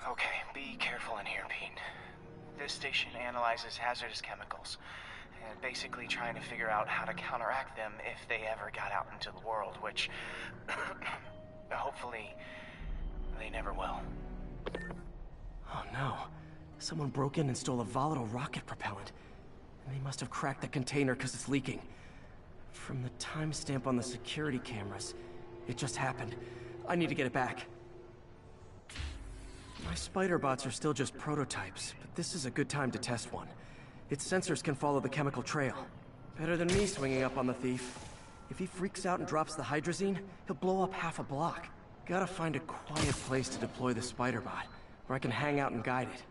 Okay, be careful in here, Pete. This station analyzes hazardous chemicals, and basically trying to figure out how to counteract them if they ever got out into the world, which hopefully they never will. Oh no. Someone broke in and stole a volatile rocket propellant. And they must have cracked the container because it's leaking. From the timestamp on the security cameras, it just happened. I need to get it back. My spider bots are still just prototypes, but this is a good time to test one. Its sensors can follow the chemical trail. Better than me swinging up on the thief. If he freaks out and drops the hydrazine, he'll blow up half a block. Gotta find a quiet place to deploy the spider bot, where I can hang out and guide it.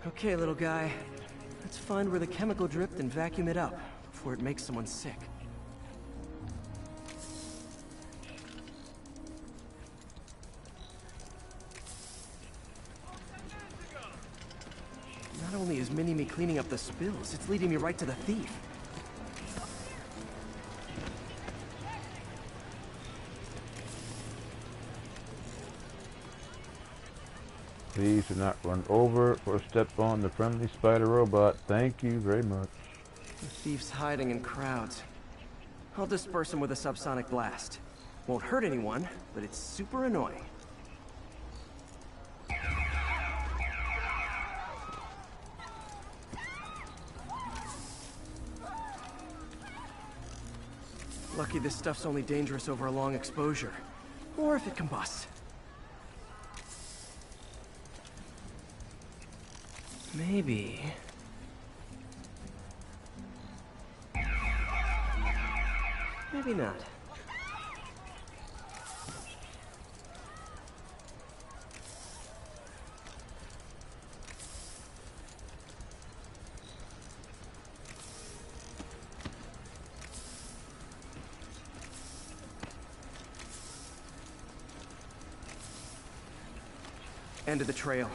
Okay, little guy. Let's find where the chemical dripped and vacuum it up before it makes someone sick. Not only is Mini-Me cleaning up the spills, it's leading me right to the thief. Please do not run over or step on the friendly spider robot. Thank you very much. The thief's hiding in crowds. I'll disperse him with a subsonic blast. Won't hurt anyone, but it's super annoying. Lucky this stuff's only dangerous over a long exposure. Or if it combusts. Maybe... maybe not. End of the trail.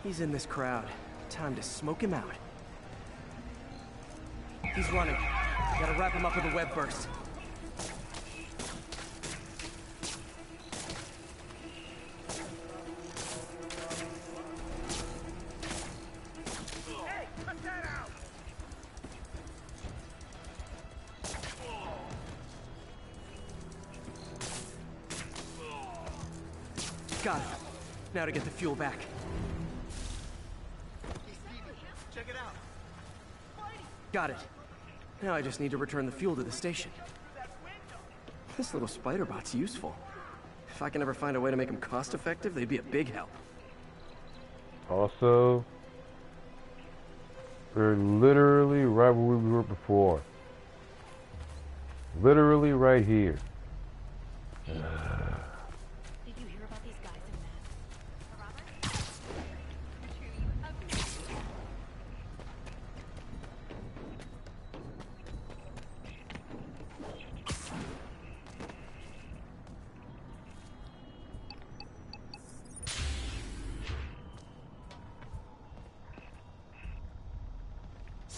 He's in this crowd. Time to smoke him out. He's running. Gotta wrap him up with a web burst. Hey, cut that out! Got it. Now to get the fuel back. Check it out. Got it. Now I just need to return the fuel to the station. This little spider bot's useful. If I can ever find a way to make them cost-effective, they'd be a big help. Also, we're literally right where we were before. Literally right here. Did you hear about these guys in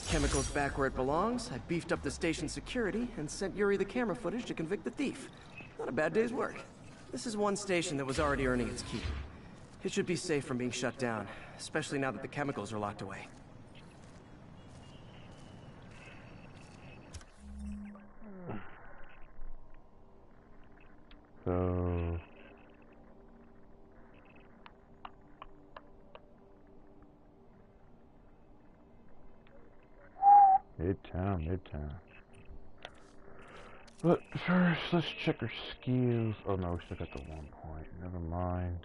Chemicals back where it belongs. I beefed up the station security and sent Yuri the camera footage to convict the thief. Not a bad day's work. This is one station that was already earning its keep. It should be safe from being shut down, especially now that the chemicals are locked away. So... Midtown. But first, let's check our skills. Oh no, we still got the 1 point. Never mind.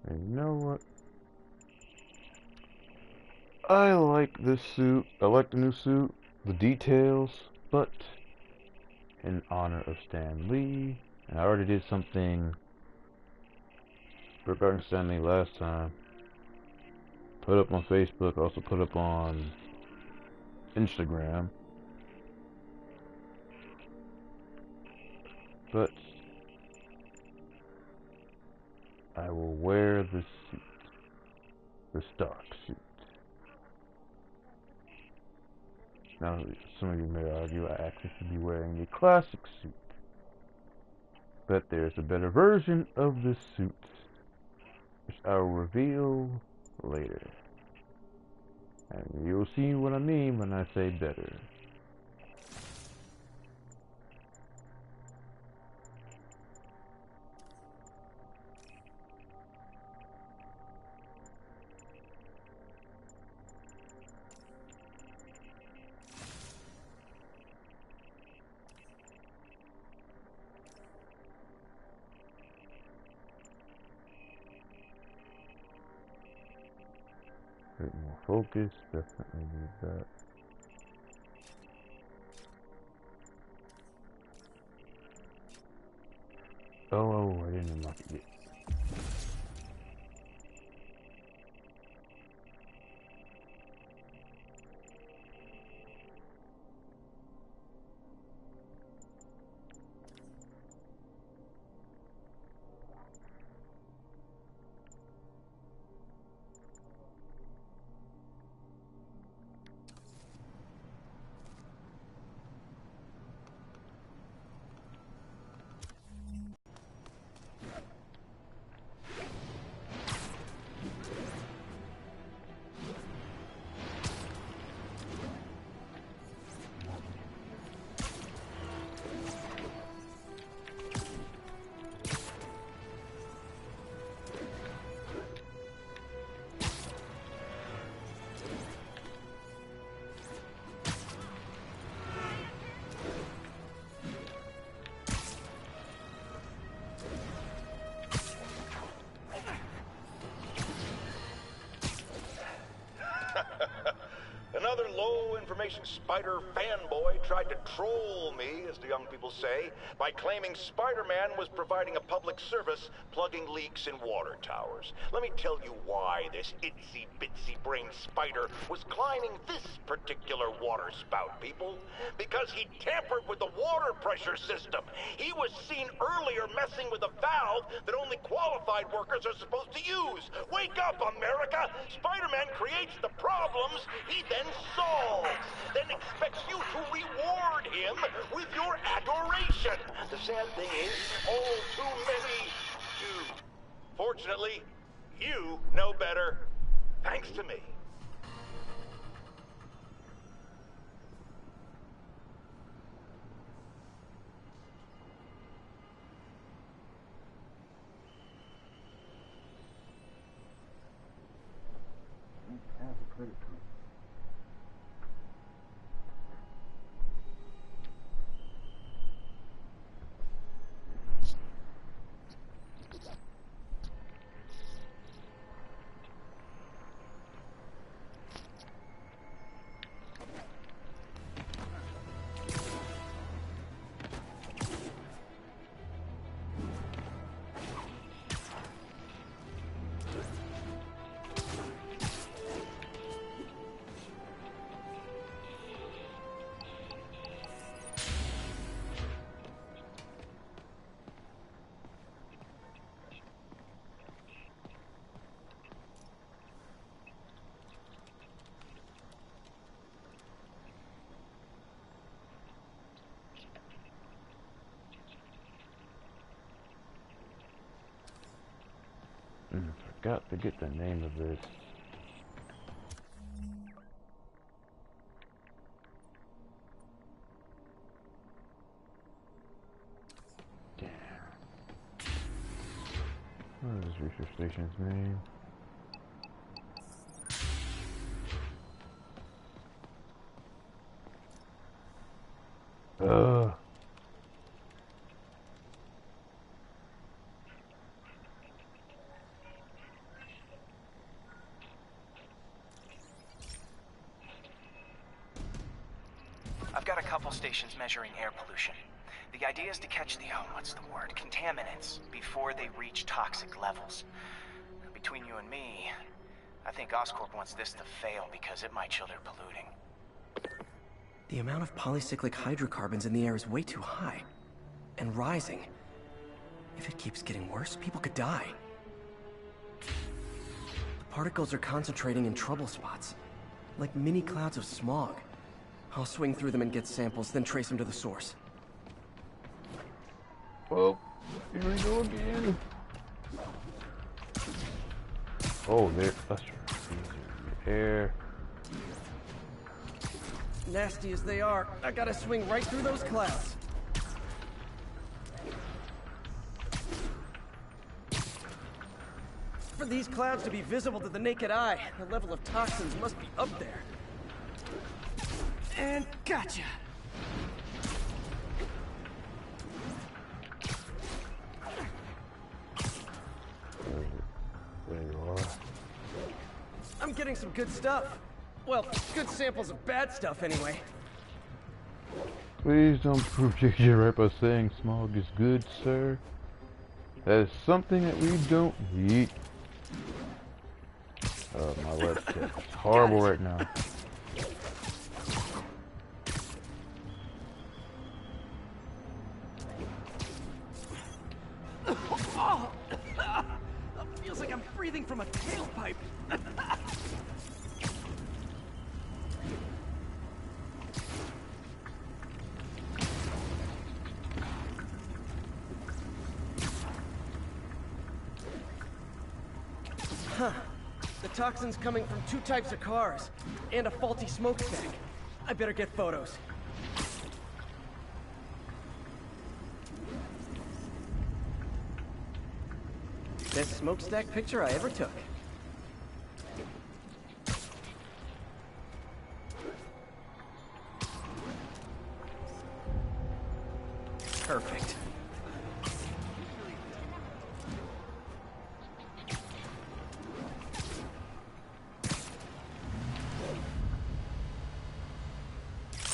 And you know what? I like this suit. I like the new suit, the details, but in honor of Stan Lee, and I already did something regarding Stan Lee last time. Put up on Facebook, also put up on Instagram. But I will wear the suit. The stock suit. Now, some of you may argue I actually should be wearing the classic suit. But there's a better version of this suit, which I will reveal later. And you'll see what I mean when I say better. A bit more focus, definitely need that. Oh, I didn't unlock it yet. Another low-information spider fanboy tried to troll me, as the young people say, by claiming Spider-Man was providing a public service plugging leaks in water towers. Let me tell you why this itsy-bitsy-brain spider was climbing this particular water spout, people. Because he tampered with the water pressure system. He was seen earlier messing with a valve that only qualified workers are supposed to use. Wake up, America! Spider-Man creates the problems he then solves, then expects you to reward him with your adoration. The sad thing is, all too many do. Fortunately, you know better, thanks to me. Have a credit card. Forgot to get the name of this. Damn. What is this research station's name? I've got a couple stations measuring air pollution. The idea is to catch the, contaminants before they reach toxic levels. Between you and me, I think Oscorp wants this to fail because it might show they're polluting. The amount of polycyclic hydrocarbons in the air is way too high. And rising. If it keeps getting worse, people could die. The particles are concentrating in trouble spots, like mini clouds of smog. I'll swing through them and get samples, then trace them to the source. Oh, here we go again. Oh, that's air. Nasty as they are, I gotta swing right through those clouds. For these clouds to be visible to the naked eye, the level of toxins must be up there. And gotcha! There you are. I'm getting some good stuff. Well, good samples of bad stuff anyway. Please don't prove JJ right by saying smog is good, sir. That is something that we don't need. My webcam is horrible right now. Oh, feels like I'm breathing from a tailpipe. Huh. The toxin's coming from two types of cars, and a faulty smokestack. I better get photos. Best smokestack picture I ever took. Perfect.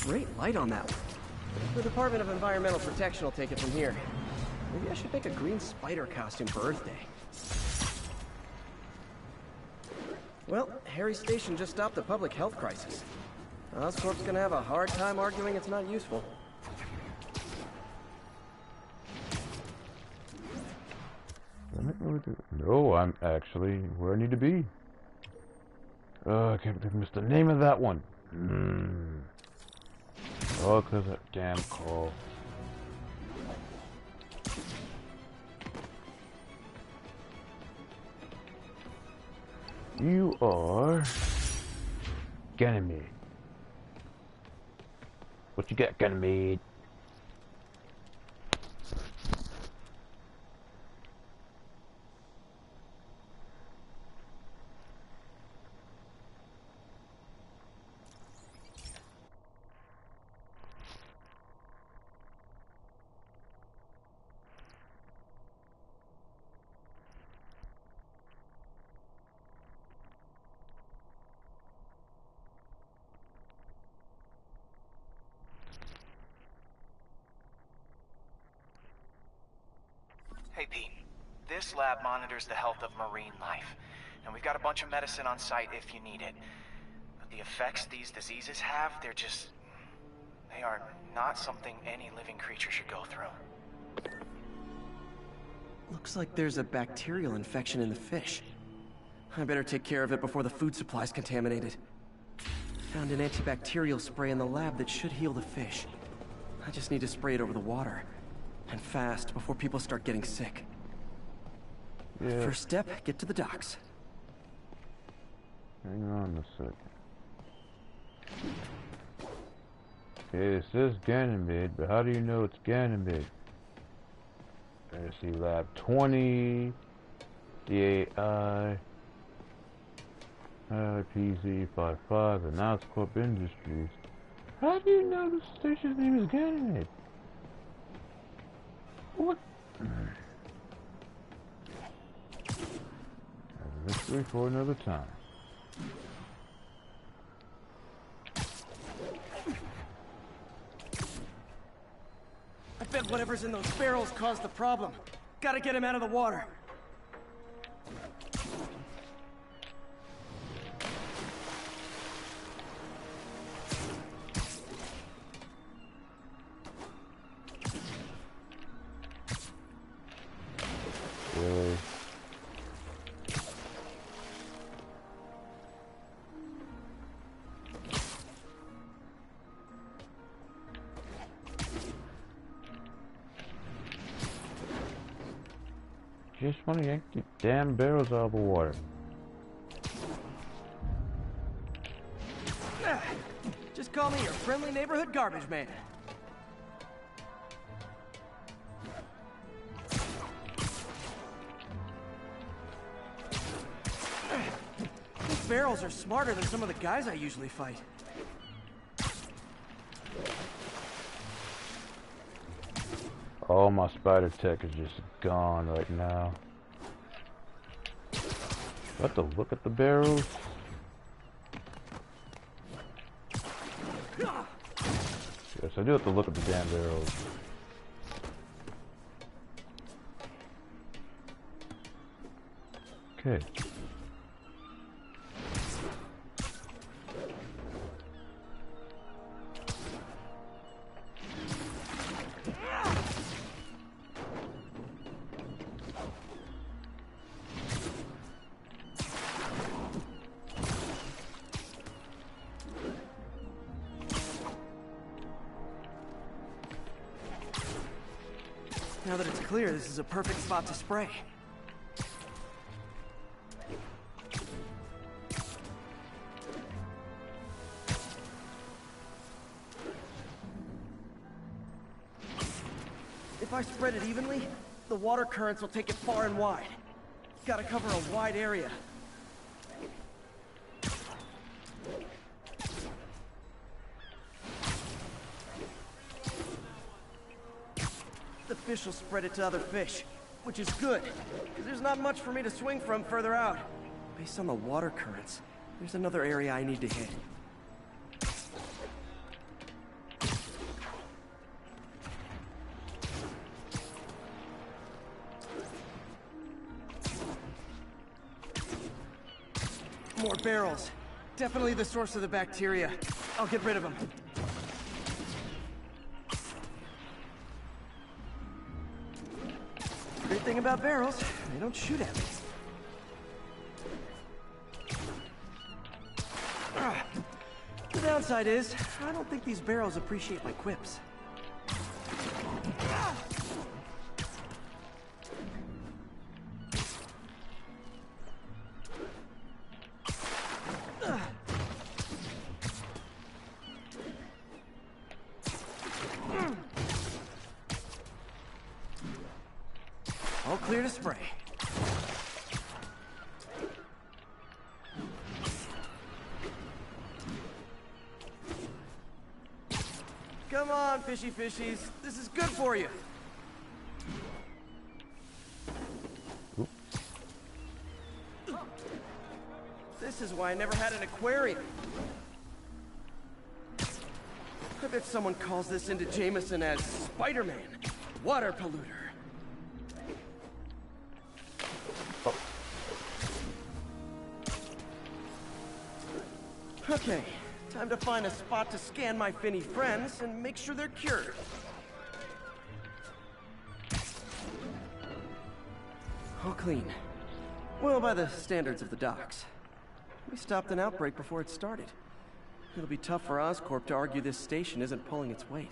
Great light on that one. The Department of Environmental Protection will take it from here. Maybe I should make a green spider costume for Earth Day. Well, Harry's station just stopped a public health crisis. Oscorp's gonna have a hard time arguing it's not useful. No, I'm actually where I need to be. I can't miss the name of that one. Oh, because that damn call. You are Ganymede. What you got, Ganymede? Hey Pete, this lab monitors the health of marine life, and we've got a bunch of medicine on site if you need it. But the effects these diseases have, they are not something any living creature should go through. Looks like there's a bacterial infection in the fish. I better take care of it before the food supply's contaminated. Found an antibacterial spray in the lab that should heal the fish. I just need to spray it over the water. And fast, before people start getting sick. Yeah. First step, get to the docks. Hang on a sec. Okay, it says Ganymede, but how do you know it's Ganymede? Let's see, Lab 20, DAI, PZ55, and Oscorp Industries. How do you know the station's name is Ganymede? What? That's a mystery for another time. I bet whatever's in those barrels caused the problem. Gotta get him out of the water. Really? Just want to yank the damn barrels out of the water. Just call me your friendly neighborhood garbage man. These barrels are smarter than some of the guys I usually fight. All my spider tech is just gone right now. I have to look at the barrels. Yes, I do have to look at the damn barrels. Okay. Now that it's clear, this is a perfect spot to spray. If I spread it evenly, the water currents will take it far and wide. Gotta cover a wide area. The fish will spread it to other fish, which is good, because there's not much for me to swing from further out. Based on the water currents, there's another area I need to hit. barrels. Definitely the source of the bacteria. I'll get rid of them. Great thing about barrels, they don't shoot at me. The downside is, I don't think these barrels appreciate my quips. All clear to spray. Come on, fishy fishies. This is good for you. This is why I never had an aquarium. I bet someone calls this into Jameson as Spider-Man, water polluter. Okay, time to find a spot to scan my finny friends and make sure they're cured. All clean. Well, by the standards of the docks. We stopped an outbreak before it started. It'll be tough for Oscorp to argue this station isn't pulling its weight.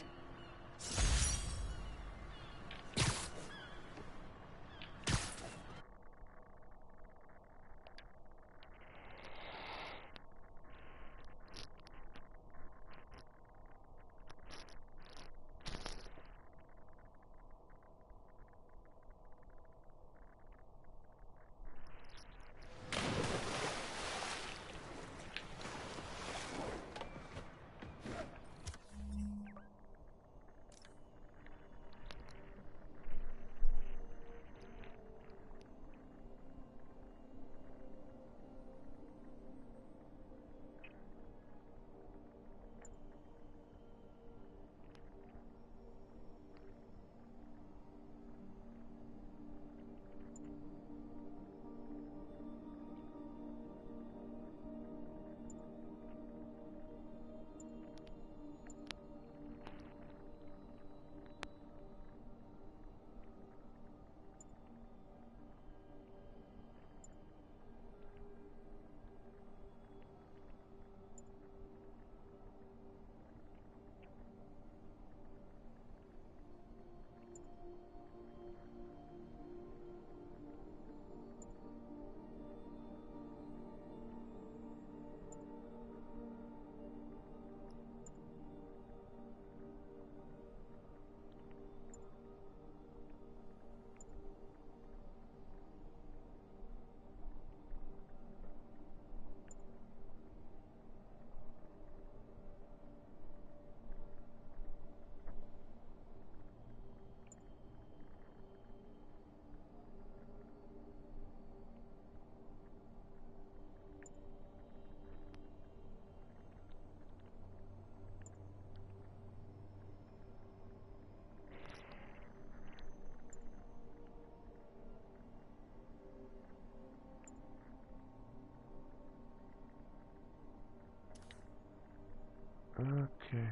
Okay.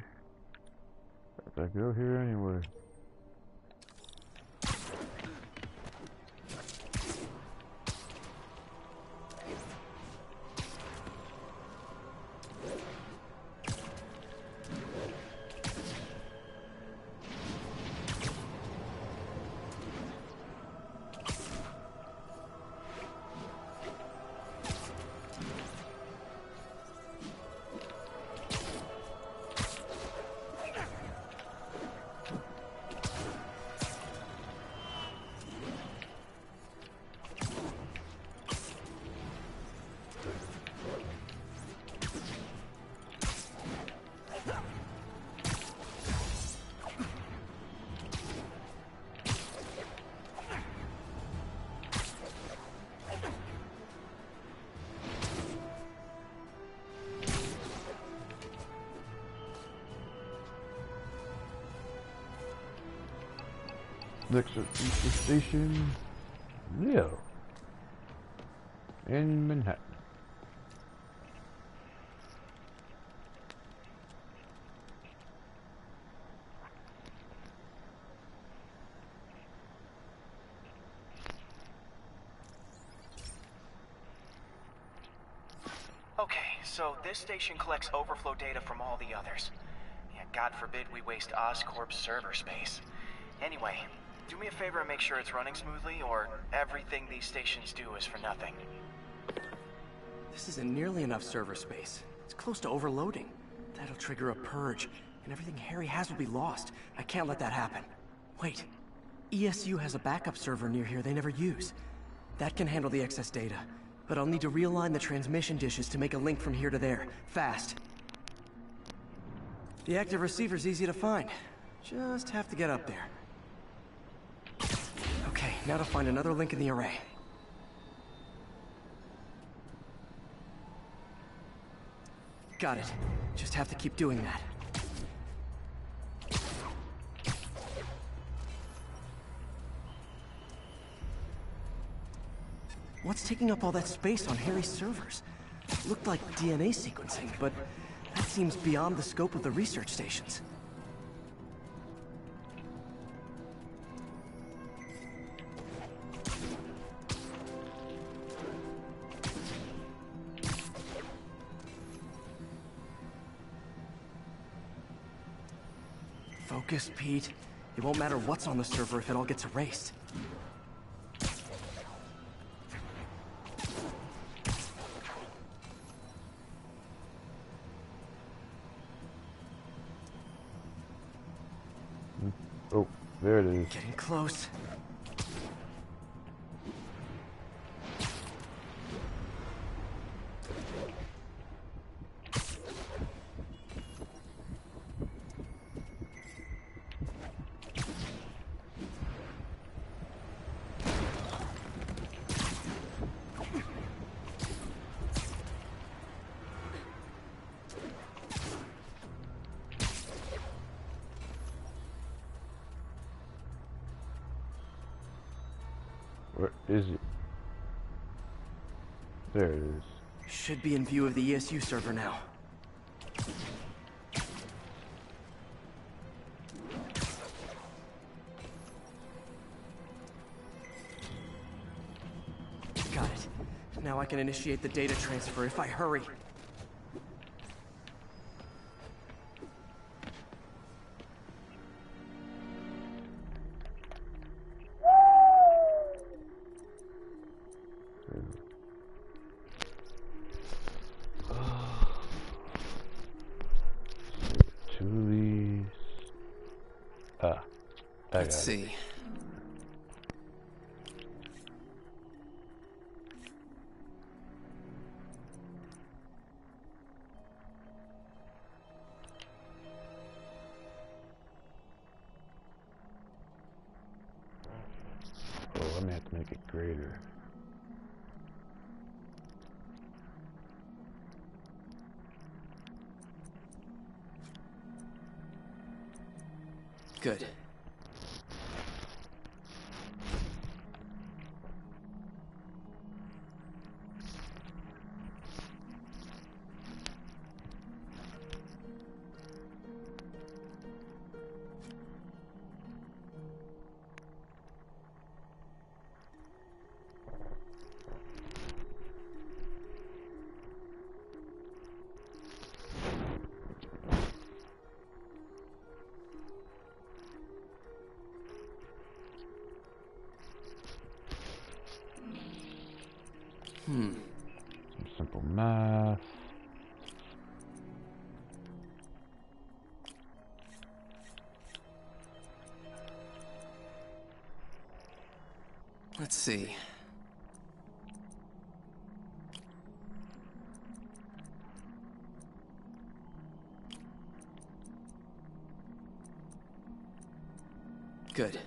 I go here anyway. Next at the station, Leo in Manhattan. Okay, so this station collects overflow data from all the others. Yeah, God forbid we waste Oscorp's server space. Anyway, do me a favor and make sure it's running smoothly, or everything these stations do is for nothing. This isn't nearly enough server space. It's close to overloading. That'll trigger a purge, and everything Harry has will be lost. I can't let that happen. Wait. ESU has a backup server near here they never use. That can handle the excess data, but I'll need to realign the transmission dishes to make a link from here to there, fast. The active receiver's easy to find. Just have to get up there. Okay, now to find another link in the array. Got it. Just have to keep doing that. What's taking up all that space on Harry's servers? Looked like DNA sequencing, but that seems beyond the scope of the research stations. Focus, Pete. It won't matter what's on the server if it all gets erased. Oh, there it is. Getting close. Where is it? There it is. Should be in view of the ESU server now. Got it. Now I can initiate the data transfer if I hurry. Let's see. Oh, I'm gonna have to make it greater. Good. Some simple math. Let's see. Good.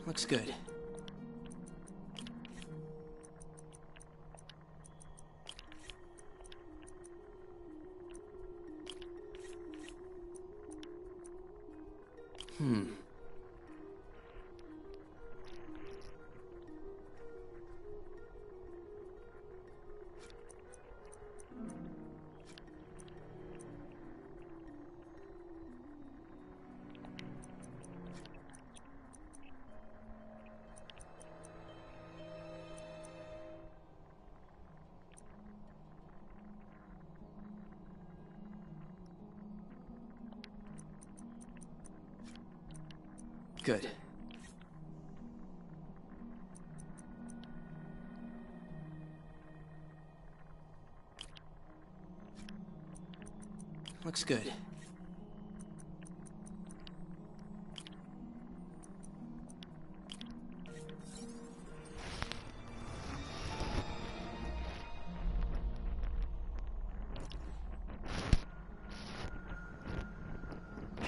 Looks good. Good. Looks good.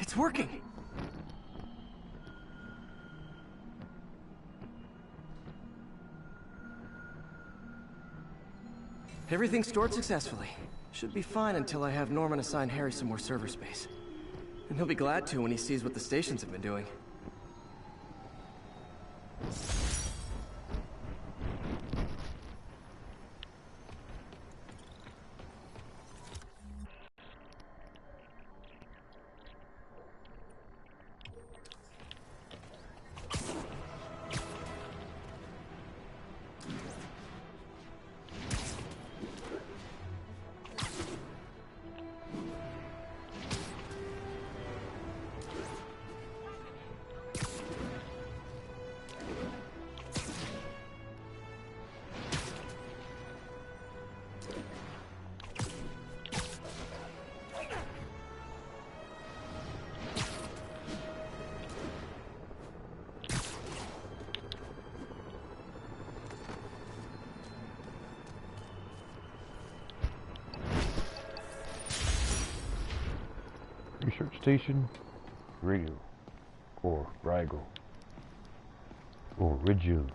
It's working! Everything's stored successfully. Should be fine until I have Norman assign Harry some more server space. And he'll be glad to when he sees what the stations have been doing. Research station, radio, or Rigo, or Ridgew.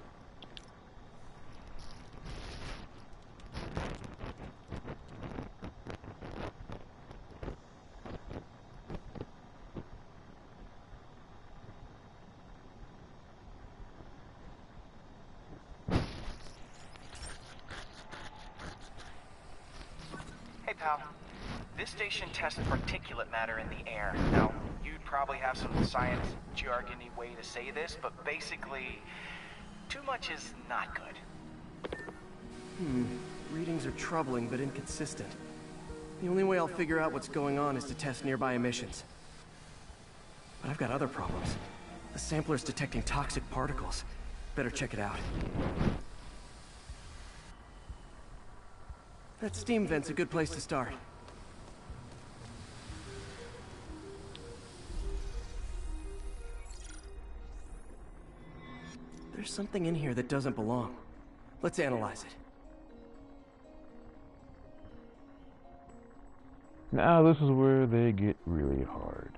Hey pal, this station tests particulate matter in the air. Now, you'd probably have some science jargony way to say this, but basically, too much is not good. Readings are troubling but inconsistent. The only way I'll figure out what's going on is to test nearby emissions. But I've got other problems. The sampler's detecting toxic particles. Better check it out. That steam vent's a good place to start. There's something in here that doesn't belong. Let's analyze it. Now this is where they get really hard.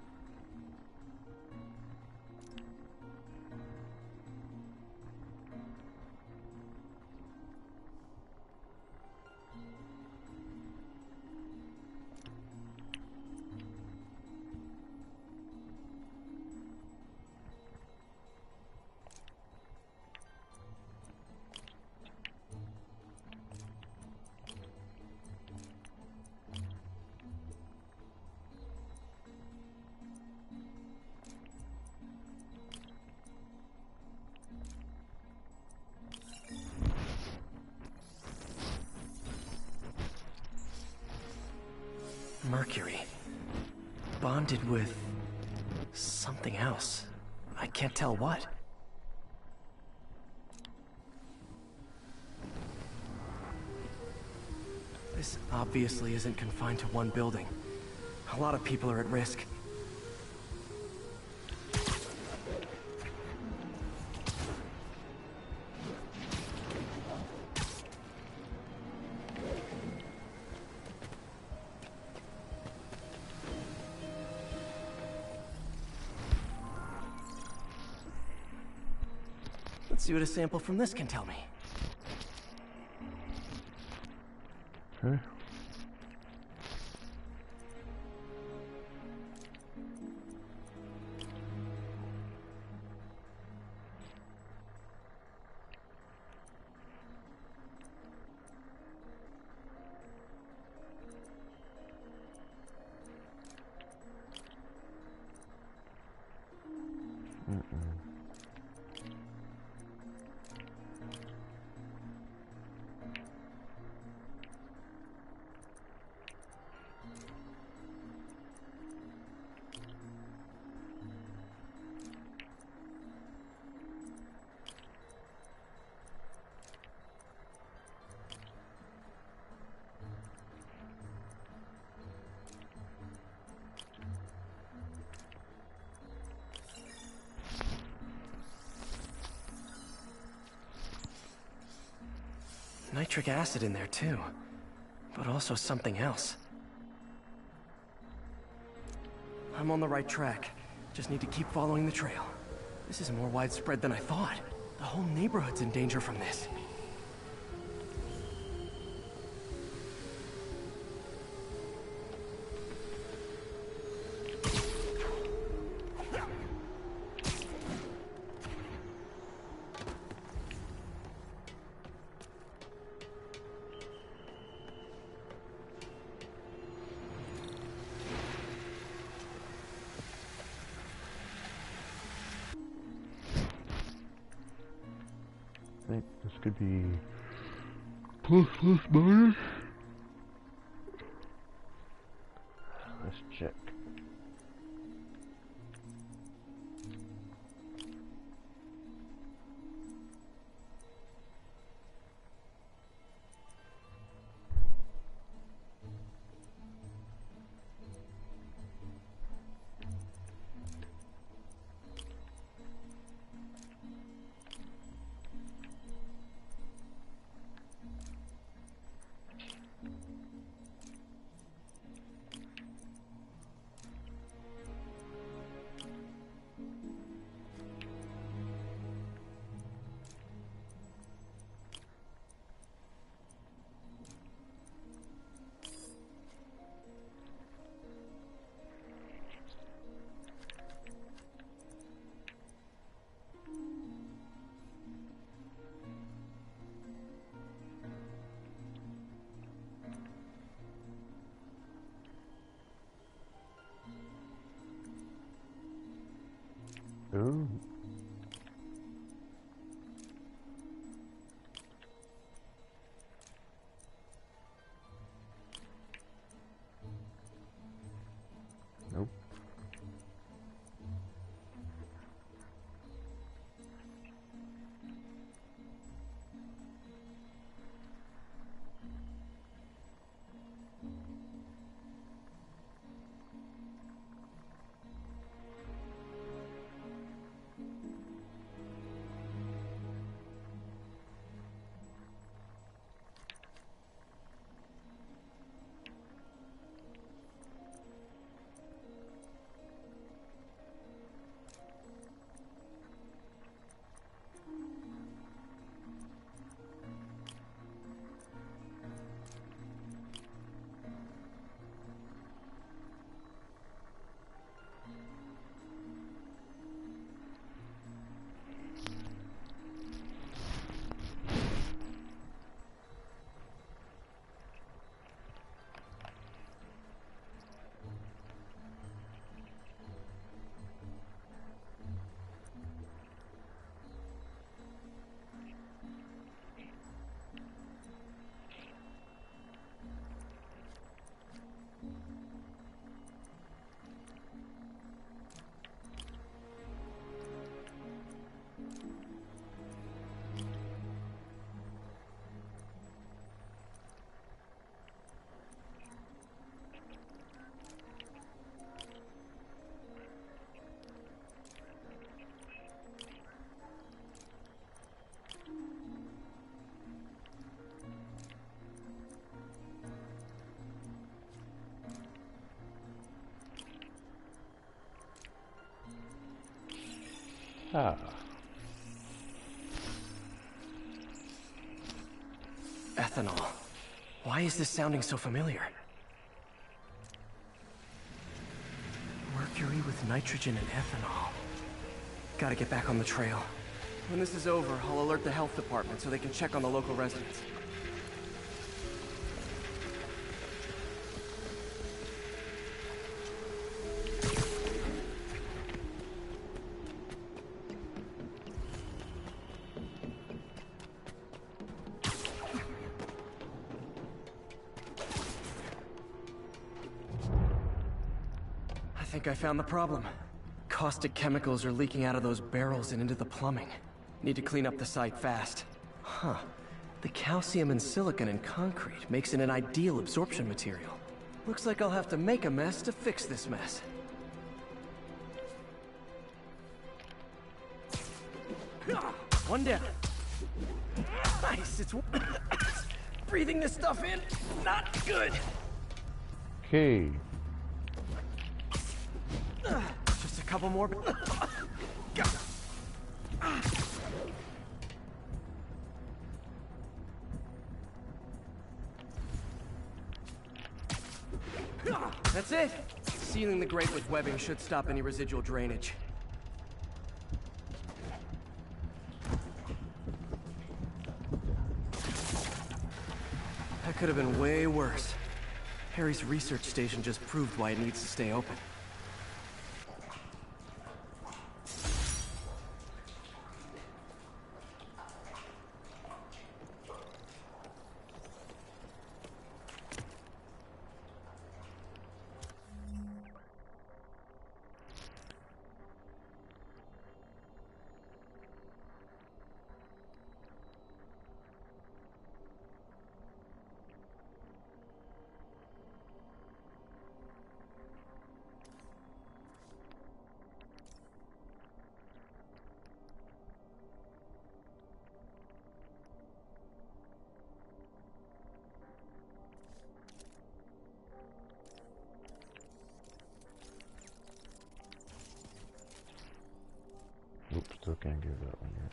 Mercury. Bonded with something else. I can't tell what. This obviously isn't confined to one building. A lot of people are at risk. Let's see what a sample from this can tell me. Okay. nitric acid in there too, but also something else. I'm on the right track. Just need to keep following the trail. This is more widespread than I thought. The whole neighborhood's in danger from this. I think this could be plus minus. Let's check. Ooh. Nope. Ah. Ethanol. Why is this sounding so familiar? Mercury with nitrogen and ethanol. Gotta get back on the trail. When this is over, I'll alert the health department so they can check on the local residents. I think I found the problem. Caustic chemicals are leaking out of those barrels and into the plumbing. Need to clean up the site fast. Huh. The calcium and silicon in concrete makes it an ideal absorption material. Looks like I'll have to make a mess to fix this mess. One down. Nice, it's Breathing this stuff in, not good. Okay. Just a couple more. That's it. Sealing the grate with webbing should stop any residual drainage. That could have been way worse. Harry's research station just proved why it needs to stay open. Oops, still can't give that one yet.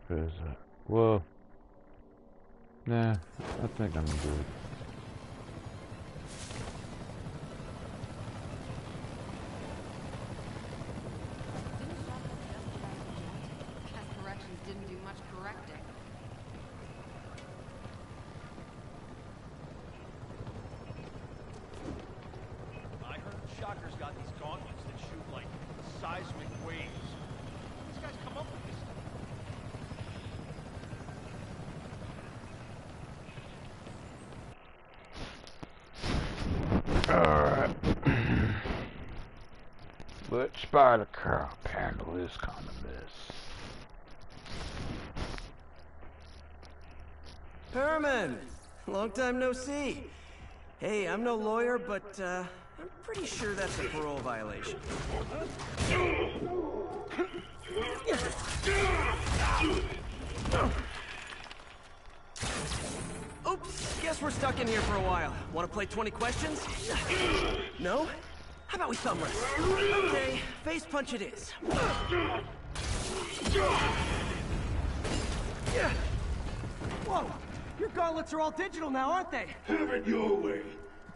Where's that? Whoa. Nah, I think I'm good. Past corrections didn't do much correcting. I heard Shocker's got these gauntlets that shoot like seismic waves. These guys come up with this stuff. Alright. But Spider Girl handle this kind of mess. Herman! Long time no see. Hey, I'm no lawyer, but I'm pretty sure that's a parole violation. Oops, guess we're stuck in here for a while. Want to play 20 questions? No? How about we thumb wrestle? Okay, face punch it is. Whoa! Your gauntlets are all digital now, aren't they? Have it your way.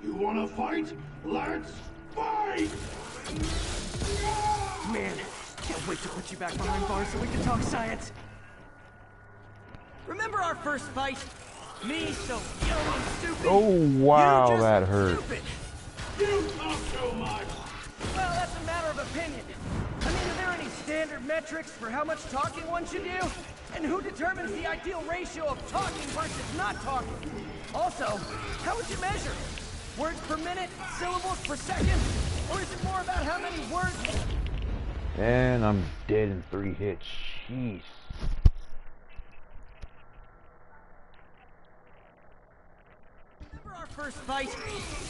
You wanna fight? Let's fight! Man, can't wait to put you back behind bars so we can talk science. Remember our first fight? Me so young and stupid. Oh wow, you just that hurt. Stupid. You talk so much. Well, that's a matter of opinion. I mean, are there any standard metrics for how much talking one should do? And who determines the ideal ratio of talking versus not talking? Also, how would you measure it? Words per minute? Syllables per second? Or is it more about how many words... And I'm dead in 3 hits. Jeez. Remember our first fight?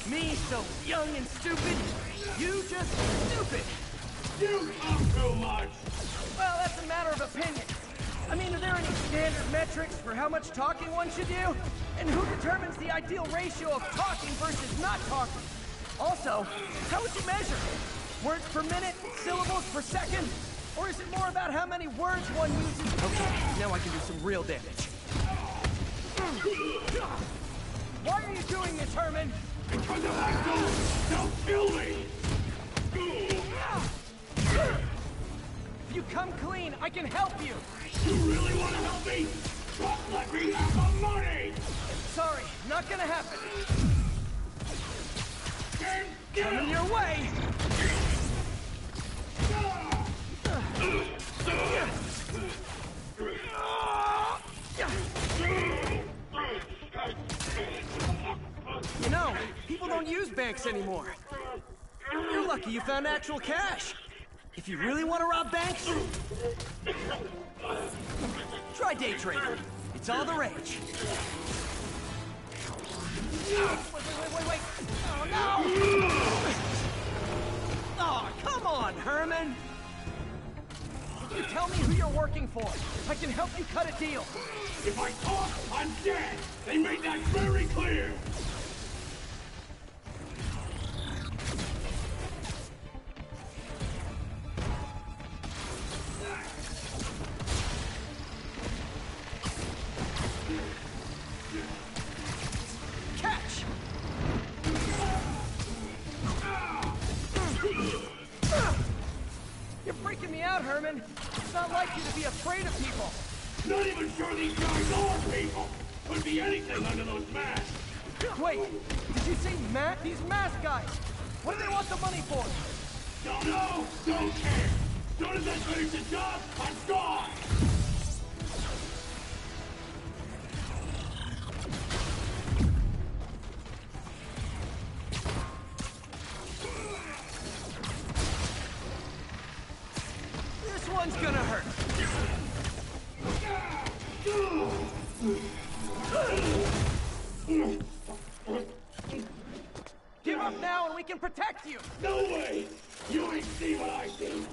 Me so young and stupid. You just stupid. You talk too much! Well, that's a matter of opinion. I mean, are there any standard metrics for how much talking one should do? And who determines the ideal ratio of talking versus not talking? Also, how would you measure it? Words per minute? Syllables per second? Or is it more about how many words one uses? Okay, now I can do some real damage. Why are you doing this, Herman? Because of that goal! Don't kill me! If you come clean, I can help you! You really want to help me? Just let me have the money! Sorry, not gonna happen. Coming your way! You know, people don't use banks anymore. You're lucky you found actual cash. If you really want to rob banks, try day trading. It's all the rage. Wait. Oh, no! Oh, come on, Herman! If you tell me who you're working for, I can help you cut a deal. If I talk, I'm dead! They made that very clear! Catch! You're freaking me out, Herman. It's not like you to be afraid of people. Not even sure these guys are people! Could be anything under those masks! Wait, did you say these mask guys? What do they want the money for? Don't know! Don't care! As soon as I finish the job, I'm gone! This one's gonna hurt. Give up now and we can protect you! No way! You ain't seen what I see!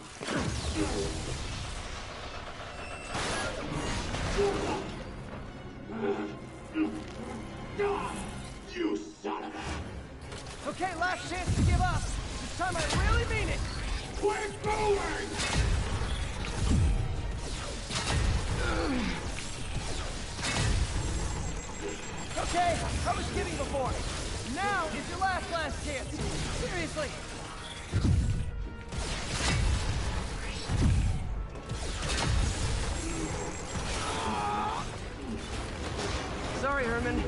You son of a... Okay, last chance to give up. This time I really mean it! Quit moving! Okay, I was kidding before. Now is your last chance. Seriously. Sorry, Herman.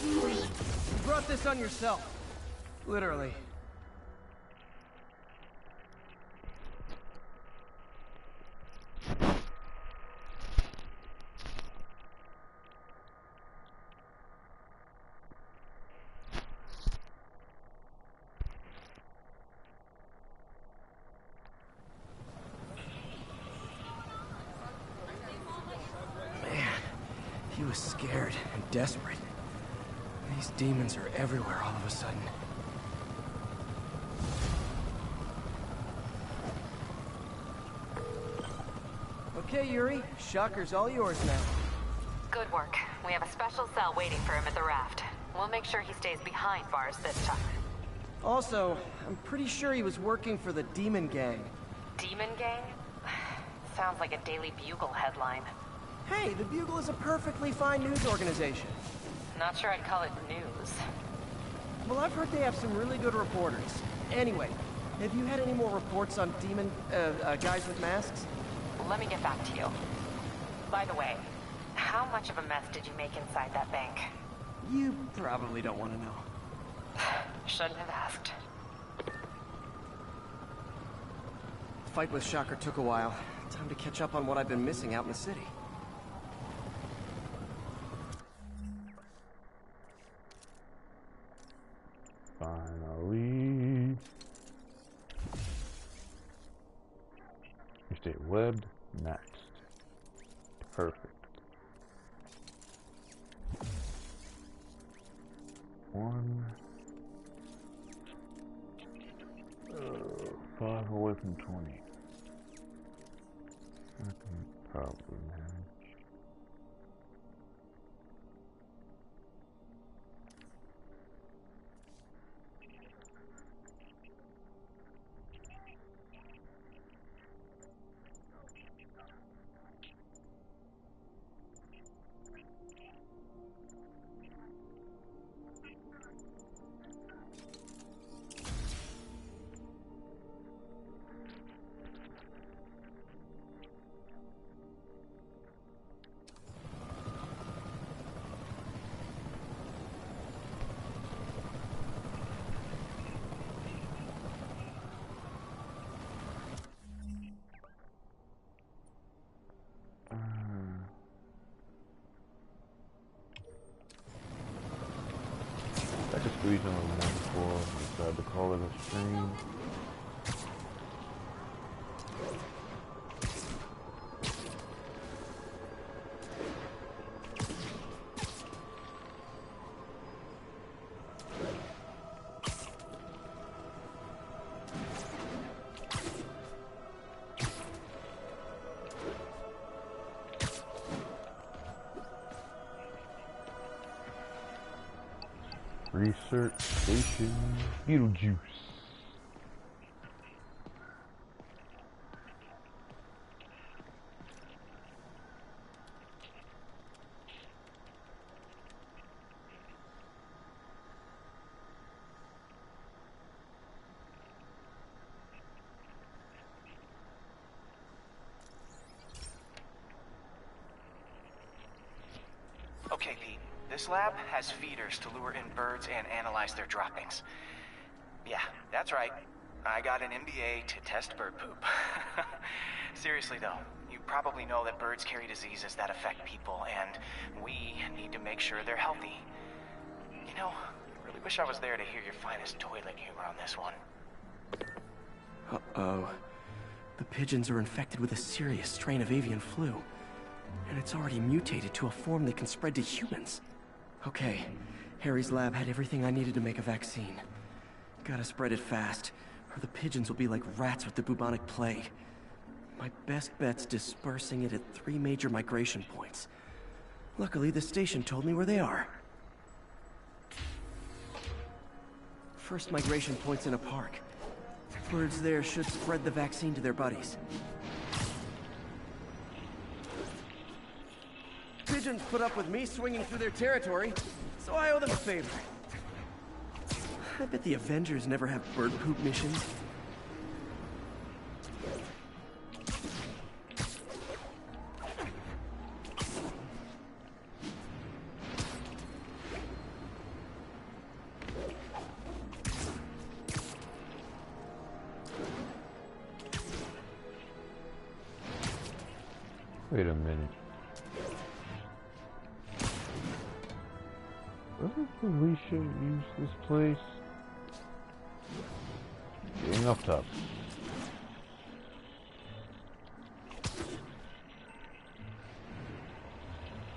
You brought this on yourself. Literally. He was scared and desperate. These demons are everywhere all of a sudden. Okay, Yuri. Shocker's all yours now. Good work. We have a special cell waiting for him at the raft. We'll make sure he stays behind bars this time. Also, I'm pretty sure he was working for the Demon Gang. Demon Gang? Sounds like a Daily Bugle headline. Hey, the Bugle is a perfectly fine news organization. Not sure I'd call it news. Well, I've heard they have some really good reporters. Anyway, have you had any more reports on demon, guys with masks? Let me get back to you. By the way, how much of a mess did you make inside that bank? You probably don't want to know. Shouldn't have asked. The fight with Shocker took a while. Time to catch up on what I've been missing out in the city. Finally. You stay webbed. Next. Perfect. One. 5 away from 20. I can probably manage. I just squeezed in a 1-4 and decided to call it a stream. Research Station Beetlejuice. Okay, Pete. This lab has feeders to lure in birds and analyze their droppings. Yeah, that's right. I got an MBA to test bird poop. Seriously though, you probably know that birds carry diseases that affect people, and we need to make sure they're healthy. You know, I really wish I was there to hear your finest toilet humor on this one. Uh-oh. The pigeons are infected with a serious strain of avian flu. And it's already mutated to a form that can spread to humans. Okay, Harry's lab had everything I needed to make a vaccine. Gotta spread it fast, or the pigeons will be like rats with the bubonic plague. My best bet's dispersing it at 3 major migration points. Luckily, the station told me where they are. First migration point's in a park. Birds there should spread the vaccine to their buddies. Pigeons put up with me swinging through their territory, so I owe them a favor. I bet the Avengers never have bird poop missions. Wait a minute. Doesn't Felicia use this place? Getting off top.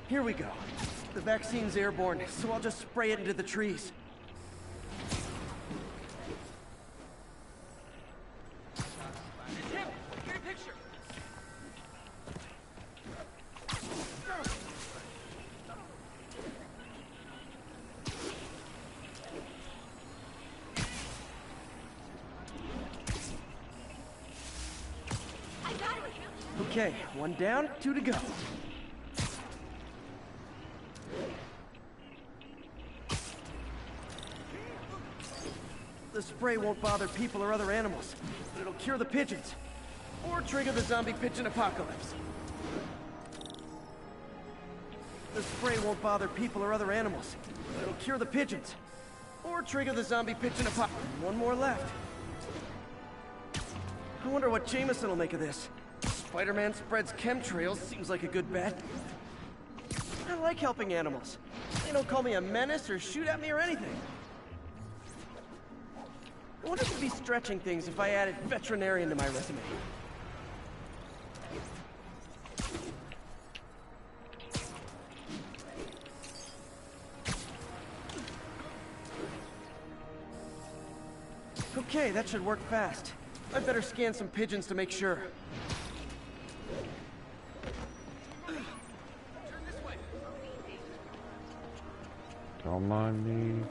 Here we go. The vaccine's airborne, so I'll just spray it into the trees. Okay, 1 down, 2 to go. The spray won't bother people or other animals, but it'll cure the pigeons. Or trigger the zombie pigeon apocalypse. The spray won't bother people or other animals, but it'll cure the pigeons. or trigger the zombie pigeon apart. One more left. I wonder what Jameson will make of this. Spider-Man spreads chemtrails, seems like a good bet. I like helping animals. They don't call me a menace or shoot at me or anything. I wonder if it'd be stretching things if I added veterinarian to my resume. Okay, that should work fast. I'd better scan some pigeons to make sure. Don't mind me.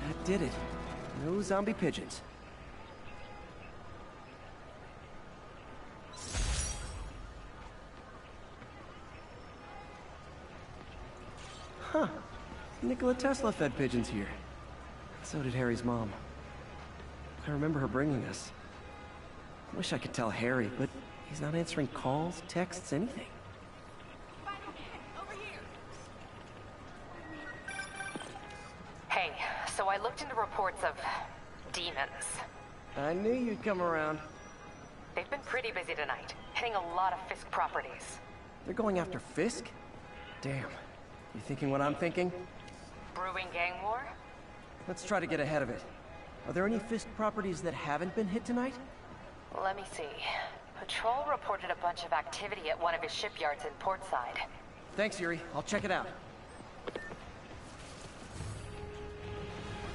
That did it. No zombie pigeons. Huh. Nikola Tesla fed pigeons here. So did Harry's mom. I remember her bringing us. Wish I could tell Harry, but he's not answering calls, texts, anything. Hey, so I looked into reports of demons. I knew you'd come around. They've been pretty busy tonight, hitting a lot of Fisk properties. They're going after Fisk? Damn. You thinking what I'm thinking? Brewing gang war? Let's try to get ahead of it. Are there any Fisk properties that haven't been hit tonight? Let me see. Patrol reported a bunch of activity at one of his shipyards in Portside. Thanks, Yuri. I'll check it out.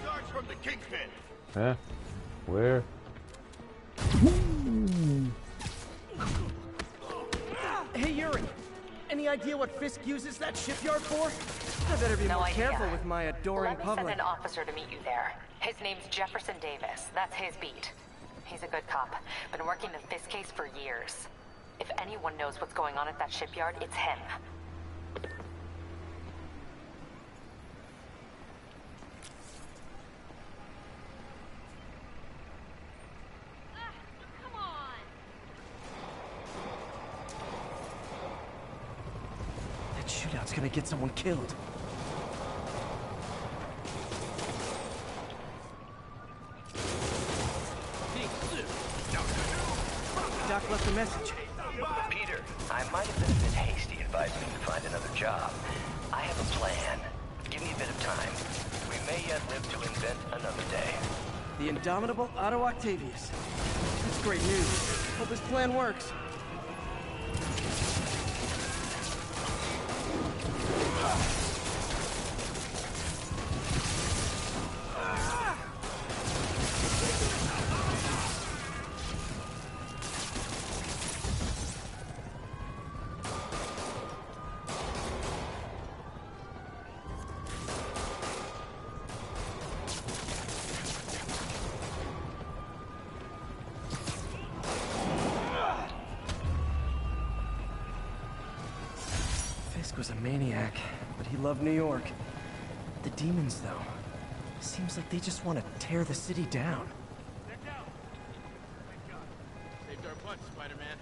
Regards from the Kingpin. Huh? Where? Hey, Yuri. Any idea what Fisk uses that shipyard for? I better be more careful with my adoring public. Let me send an officer to meet you there. His name's Jefferson Davis. That's his beat. He's a good cop. Been working the Fisk case for years. If anyone knows what's going on at that shipyard, it's him. That shootout's gonna get someone killed. Doc left a message. Peter, I might have been a bit hasty advising you to find another job. I have a plan. Give me a bit of time. We may yet live to invent another day. The indomitable Otto Octavius. That's great news. Hope his plan works. Was a maniac, but he loved New York. The demons, though, seems like they just want to tear the city down. They're down. Thank God. Saved our butts, Spider-Man.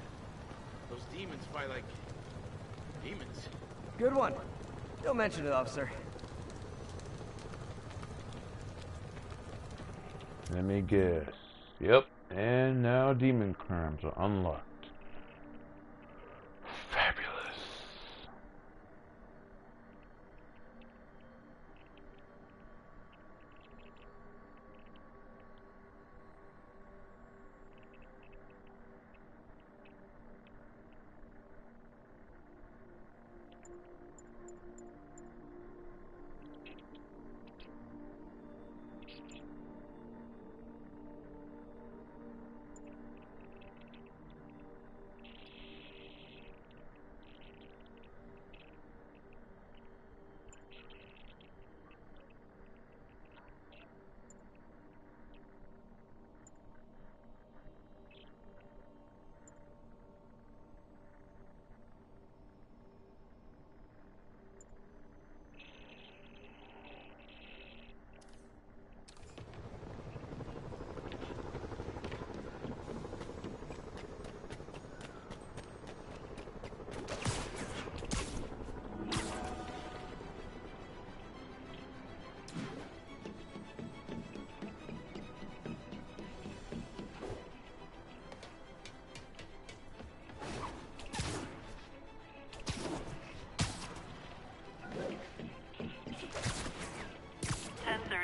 Those demons fight like demons. Good one. Don't mention it, officer. Let me guess. Yep, and now demon crimes are unlocked. Fabulous.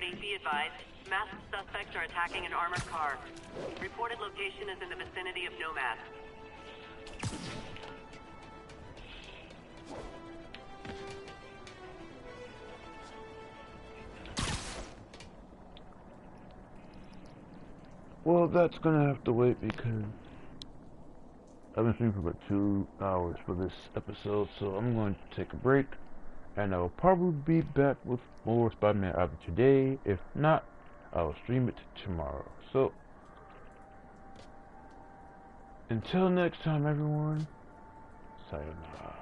Security, be advised. Masked suspects are attacking an armored car. Reported location is in the vicinity of Nomad. Well, that's gonna have to wait because I've been streaming for about 2 hours for this episode, so I'm going to take a break, and I'll probably be back with more Spider-Man either today. If not, I'll stream it tomorrow. So, until next time, everyone, sayonara.